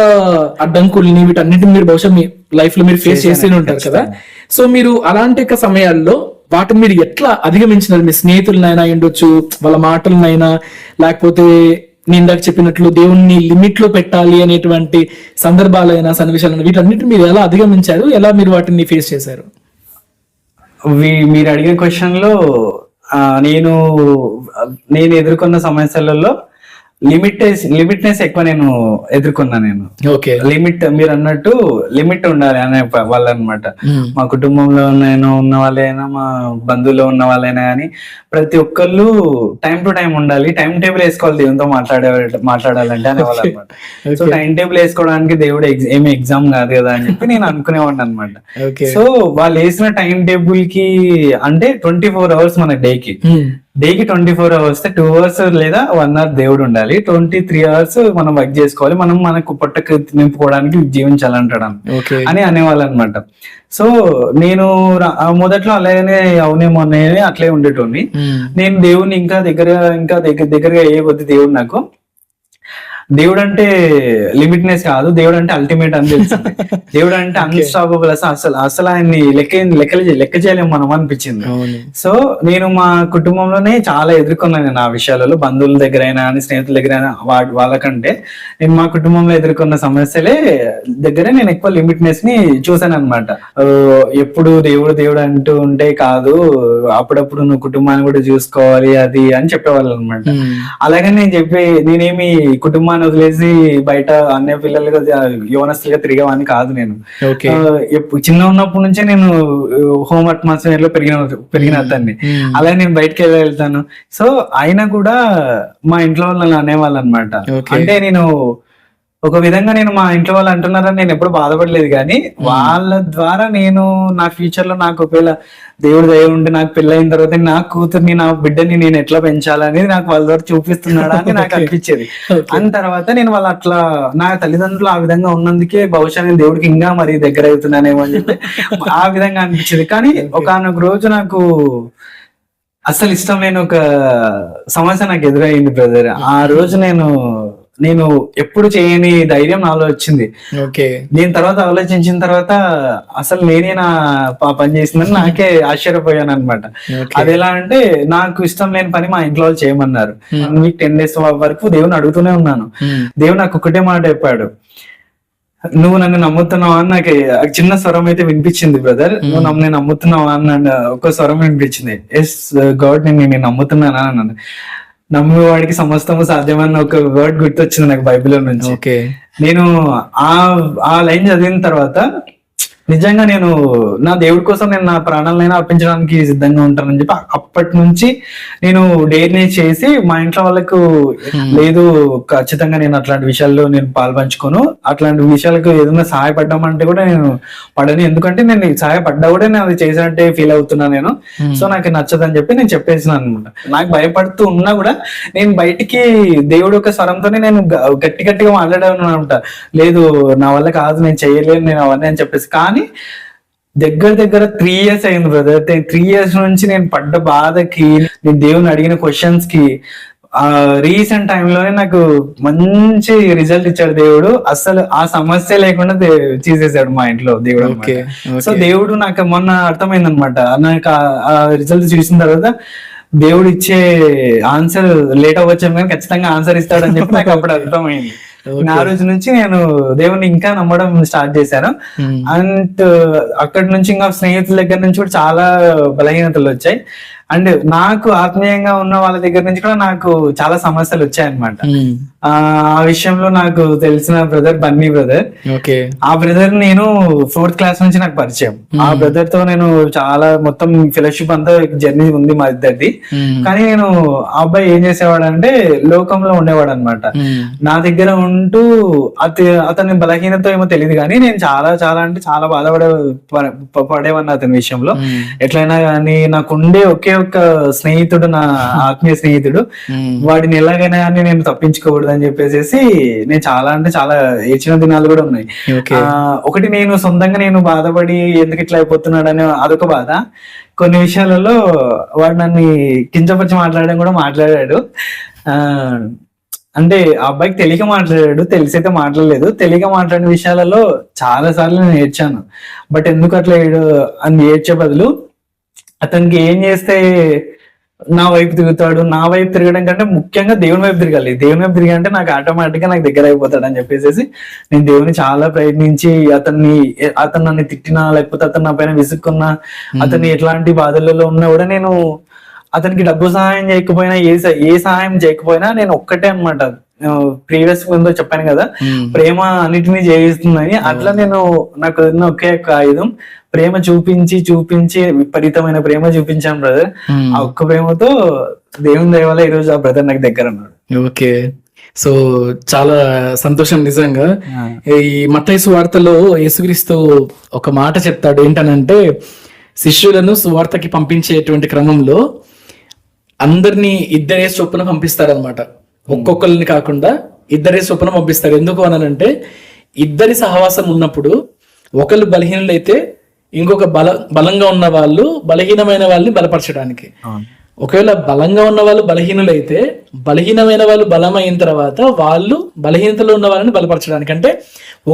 అడ్డంకుల్ని వీటన్నిటిని మీరు బహుశా మీ లైఫ్ లో మీరు ఫేస్ చేస్తూనే ఉంటారు కదా. సో మీరు అలాంటి యొక్క సమయాల్లో వాటిని మీరు ఎట్లా అధిగమించినారు? మీ స్నేహితులనైనా ఉండొచ్చు, వాళ్ళ మాటలనైనా, లేకపోతే నేను ఇందాక చెప్పినట్లు దేవుణ్ణి లిమిట్ లో పెట్టాలి అనేటువంటి సందర్భాలైనా సన్నివేశాలైనా వీటన్నిటిని మీరు ఎలా అధిగమించారు? ఎలా మీరు వాటిని ఫేస్ చేశారు?
మీరు అడిగిన క్వశ్చన్ లో నేను ఎదుర్కొన్న సమస్యలలో లిమిట్నెస్ ఎక్కువ నేను ఎదుర్కొన్నా. నేను
ఓకే.
లిమిట్, మీరు అన్నట్టు లిమిట్ ఉండాలి అనే వాళ్ళు అనమాట. మా కుటుంబంలో ఉన్న వాళ్ళైనా, మా బంధువుల్లో ఉన్న వాళ్ళైనా కానీ ప్రతి ఒక్కళ్ళు టైం టు టైం ఉండాలి, టైం టేబుల్ వేసుకోవాలి దేవునితో మాట్లాడాలంటే అనేవాళ్ళు అనమాట. సో టైం టేబుల్ వేసుకోవడానికి దేవుడు ఏమి ఎగ్జామ్ కాదు కదా అని చెప్పి నేను అనుకునేవాడిని అనమాట. సో వాళ్ళు వేసిన టైం టేబుల్ కి అంటే 24 hours మన డేకి 24 hours 2 hours లేదా 1 hour దేవుడు ఉండాలి, 23 hours మనం వర్క్ చేసుకోవాలి, మనం మనకు పొట్టకు నింపుకోవడానికి జీవించాలంటాడు అని అనేవాళ్ళు అనమాట. సో నేను మొదట్లో అలాగనే అవునేమో అనేది అట్లే ఉండేటోని. నేను దేవుడిని ఇంకా దగ్గరగా ఏ కొద్ది దేవుడు నాకు దేవుడు అంటే లిమిట్నెస్ కాదు, దేవుడు అంటే అల్టిమేట్ అని తెలిసింది. దేవుడు అంటే అన్స్టాపబుల్, అసలు ఆయన్ని లెక్క చేయలేము మనం అనిపించింది. సో నేను మా కుటుంబంలోనే చాలా ఎదుర్కొన్నాను నేను ఆ విషయాలలో, బంధువుల దగ్గర అయినా కానీ స్నేహితుల దగ్గర అయినా. వాళ్ళకంటే నేను మా కుటుంబంలో ఎదుర్కొన్న సమస్యలే దగ్గరే నేను ఎక్కువ లిమిట్నెస్ ని చూసాను అనమాట. ఎప్పుడు దేవుడు అంటూ ఉంటే కాదు, అప్పుడప్పుడు నువ్వు కుటుంబాన్ని కూడా చూసుకోవాలి అది అని చెప్పేవాళ్ళు అనమాట. అలాగే నేనేమి కుటుంబాన్ని వదిలేసి బయట అన్ని పిల్లలుగా యోనస్తులుగా తిరిగేవాడిని కాదు. నేను చిన్న ఉన్నప్పటి నుంచే నేను హోమ్ అట్మాస్ఫియర్ లో పెరిగిన అతన్ని. అలాగే నేను బయటకి వెళ్తాను. సో అయినా కూడా మా ఇంట్లో వాళ్ళు అనేవాళ్ళు అనమాట. అంటే నేను ఒక విధంగా నేను మా ఇంట్లో వాళ్ళు అంటున్నారని నేను ఎప్పుడు బాధపడలేదు, కానీ వాళ్ళ ద్వారా నేను నా ఫ్యూచర్ లో నాకు ఒకవేళ దేవుడు దయ ఉండి నాకు పెళ్ళైన తర్వాత నా కూతుర్ని నా బిడ్డని నేను ఎట్లా పెంచాలనేది నాకు వాళ్ళ ద్వారా చూపిస్తున్నాడా అని నాకు అనిపించేది. అని తర్వాత నేను వాళ్ళు అట్లా నా తల్లిదండ్రులు ఆ విధంగా ఉన్నందుకే బహుశా నేను దేవుడికి ఇంకా మరీ దగ్గర అవుతున్నానేమో అని చెప్పి ఆ విధంగా అనిపించేది. కానీ ఒకనొక రోజు నాకు అసలు ఇష్టం లేని ఒక సమస్య నాకు ఎదురైంది బ్రదర్. ఆ రోజు నేను ఎప్పుడు చేయని ధైర్యం నాలో వచ్చింది. నేను తర్వాత ఆలోచించిన తర్వాత అసలు నేనే నా పని చేసిందని నాకే ఆశ్చర్యపోయాను అనమాట. అది ఎలా అంటే, నాకు ఇష్టం లేని పని మా ఇంట్లో వాళ్ళు చేయమన్నారు. 10 days వరకు దేవుని అడుగుతూనే ఉన్నాను. దేవుడు నాకు ఒకటే మాట చెప్పాడు, నువ్వు నన్ను నమ్ముతున్నావా అని నాకు చిన్న స్వరం అయితే వినిపించింది బ్రదర్. నువ్వు నన్ను నమ్ముతున్నావా అని ఒక స్వరం వినిపించింది. ఎస్ గాడ్, నేను నమ్ముతున్నానా అన్నాను. నమ్మేవాడికి సమస్తము సాధ్యమన్న ఒక వర్డ్ గుర్తొచ్చింది నాకు బైబిల్ నుంచి. నేను ఆ లైన్ చదివిన తర్వాత నిజంగా నేను నా దేవుడి కోసం నేను నా ప్రాణాలైనా అర్పించడానికి సిద్ధంగా ఉంటానని చెప్పి అప్పటి నుంచి నేను డేర్నే చేసి మా ఇంట్లో వాళ్ళకు లేదు ఖచ్చితంగా నేను అట్లాంటి విషయాల్లో నేను పాల్పంచుకోను, అట్లాంటి విషయాలకు ఏదైనా సహాయపడ్డామంటే కూడా నేను పడను, ఎందుకంటే నేను సహాయపడ్డా కూడా నేను అది చేసినట్టే ఫీల్ అవుతున్నా నేను. సో నాకు నచ్చదని చెప్పి నేను చెప్పేసినాను అనమాట. నాకు భయపడుతూ ఉన్నా కూడా నేను బయటికి దేవుడి యొక్క స్వరంతోనే నేను గట్టిగా మాట్లాడాను అనమాట. లేదు నా వల్ల కాదు, నేను చేయలేను, నేను అవన్నీ అని చెప్పేసి. కానీ దగ్గర 3 years అయింది బ్రదర్. 3 years నుంచి నేను పడ్డ బాధకి, నేను దేవుని అడిగిన క్వశ్చన్స్ కి రీసెంట్ టైంలోనే నాకు మంచి రిజల్ట్ ఇచ్చాడు దేవుడు. అసలు ఆ సమస్య లేకుండా తీసేసాడు మా ఇంట్లో దేవుడు. సో దేవుడు నాకు మొన్న అర్థమైంది అనమాట. నాకు ఆ రిజల్ట్ చూసిన తర్వాత దేవుడు ఇచ్చే ఆన్సర్ లేట్ అవ్వచ్చాం కానీ ఖచ్చితంగా ఆన్సర్ ఇస్తాడని చెప్పి నాకు అప్పుడు అర్థమైంది. ఆ రోజు నుంచి నేను దేవుని ఇంకా నమ్మడం స్టార్ట్ చేశాను. అండ్ అక్కడి నుంచి ఇంకా స్నేహితుల దగ్గర నుంచి కూడా చాలా బలహీనతలు వచ్చాయి. అండ్ నాకు ఆత్మీయంగా ఉన్న వాళ్ళ దగ్గర నుంచి కూడా నాకు చాలా సమస్యలు వచ్చాయన్నమాట. ఆ విషయంలో నాకు తెలిసిన బ్రదర్ బన్నీ బ్రదర్, ఆ బ్రదర్ నేను 4th class నుంచి నాకు పరిచయం. ఆ బ్రదర్ తో నేను చాలా మొత్తం ఫెలోషిప్ అంతా జర్నీ ఉంది మా ఇద్దరిది. కానీ నేను ఆ అబ్బాయి ఏం చేసేవాడు అంటే లోకంలో ఉండేవాడు అనమాట. నా దగ్గర ఉంటూ అతని బలహీనత ఏమో తెలియదు కానీ నేను చాలా అంటే చాలా పడేవాడిని అతని విషయంలో. ఎట్లయినా కానీ నాకు ఉండే ఒకే ఒక్క స్నేహితుడు, నా ఆత్మీయ స్నేహితుడు, వాడిని ఎలాగైనా కానీ నేను తప్పించుకోకూడదు అని చెప్పేసి నేను చాలా అంటే చాలా ఏడ్చిన దినాలు కూడా ఉన్నాయి. ఒకటి నేను సొంతంగా నేను బాధపడి ఎందుకు ఇట్లా అయిపోతున్నాడు అని అదొక బాధ. కొన్ని విషయాలలో వాడు నన్ను కించపరిచి మాట్లాడడం కూడా మాట్లాడాడు. అంటే ఆ అబ్బాయికి తెలియక మాట్లాడాడు, తెలిసైతే మాట్లాడలేదు. తెలియక మాట్లాడిన విషయాలలో చాలా సార్లు నేను ఏడ్చాను. బట్ ఎందుకు అట్లా అని ఏడ్చే బదులు అతనికి ఏం చేస్తే నా వైపు తిరుగుతాడు, నా వైపు తిరగడం కంటే ముఖ్యంగా దేవుని వైపు తిరగాలి. దేవుని వైపు తిరిగాలంటే నాకు ఆటోమేటిక్ గా నాకు దగ్గర అయిపోతాడు అని చెప్పేసి నేను దేవుని చాలా ప్రయత్నించి అతను నన్ను తిట్టినా లేకపోతే అతను నా పైన విసుక్కున్నా, అతన్ని ఎట్లాంటి బాధలలో ఉన్నా కూడా నేను అతనికి డబ్బు సహాయం చేయకపోయినా ఏ సహాయం చేయకపోయినా నేను ఒక్కటే అనమాట, ప్రీవియస్ ముందు చెప్పాను కదా, ప్రేమ అన్నిటినీ జయిస్తుందని. అట్లా నేను నాకు ఉన్న ఒకే ఒక ఆయుధం ప్రేమ చూపించి చూపించి విపరీతమైన ప్రేమ చూపించాను బ్రదర్. ఆ ఒక్క ప్రేమతో దేవుని దయ వల్ల ఈ రోజు ఆ బ్రదర్ నాకు దగ్గర ఉన్నాడు.
ఓకే, సో చాలా సంతోషం నిజంగా. ఈ మత్తయి సువార్తలో యేసుక్రీస్తు ఒక మాట చెప్తాడు, ఏంటనంటే శిష్యులను సువార్తకి పంపించేటువంటి క్రమంలో అందరినీ ఇద్దరే చొప్పున పంపిస్తారనమాట. ఒక్కొక్కరిని కాకుండా ఇద్దరే చొప్పున పంపిస్తారు. ఎందుకు అనంటే ఇద్దరి సహవాసం ఉన్నప్పుడు ఒకళ్ళు బలహీనులైతే ఇంకొక బలంగా ఉన్న వాళ్ళు బలహీనమైన వాళ్ళని బలపరచడానికి, ఒకవేళ బలంగా ఉన్న వాళ్ళు బలహీనులైతే బలహీనమైన వాళ్ళు బలమైన తర్వాత వాళ్ళు బలహీనతలో ఉన్న వాళ్ళని బలపరచడానికి, అంటే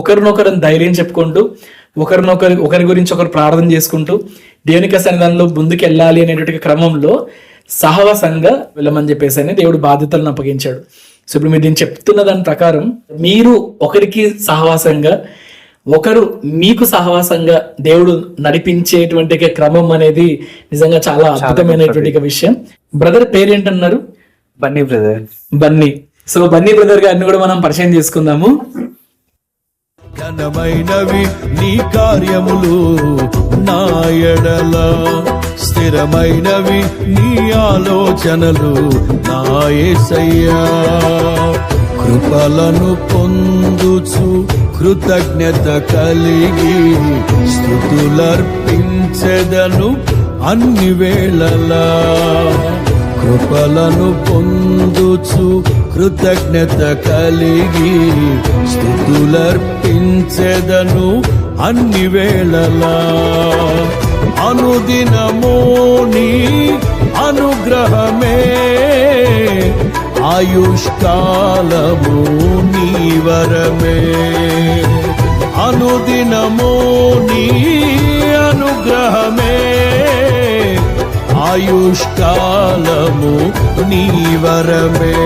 ఒకరినొకరిని ధైర్యం చెప్పుకుంటూ ఒకరి గురించి ఒకరు ప్రార్థన చేసుకుంటూ దేవునికి సన్నిధానంలో ముందుకు వెళ్ళాలి అనేటువంటి క్రమంలో సహవాసంగా వెళ్ళమని చెప్పేసి అని దేవుడు బాధ్యతలను అప్పగించాడు. సో ఇప్పుడు మీరు దీన్ని చెప్తున్న దాని ప్రకారం మీరు ఒకరికి సహవాసంగా ఒకరు మీకు సహవాసంగా దేవుడు నడిపించేటువంటి క్రమం అనేది నిజంగా చాలా అద్భుతమైనటువంటి విషయం. బ్రదర్ పేరేంటన్నారు?
Bunny brother.
Bunny. So Bunny brother గారిని కూడా మనం పరిచయం చేసుకుందాము.
ఘనమైనవి నీ కార్యములు నా ఎడల, స్థిరమైనవి నీ ఆలోచనలు నా యేసయ్యా. కృపలను పొందుచు కృతజ్ఞత కలిగి స్తుతులర్పించెదను అన్ని వేళలా. కృపలను పొందుచు కృతజ్ఞత కలిగి స్తుతులర్పించెదను అన్ని వేళలా. అనుదినము నీ అనుగ్రహమే ఆయుష్కాలము నీ వరమే. అనుదినము నీ అనుగ్రహమే ఆయుష్కాలము నీ వరమే.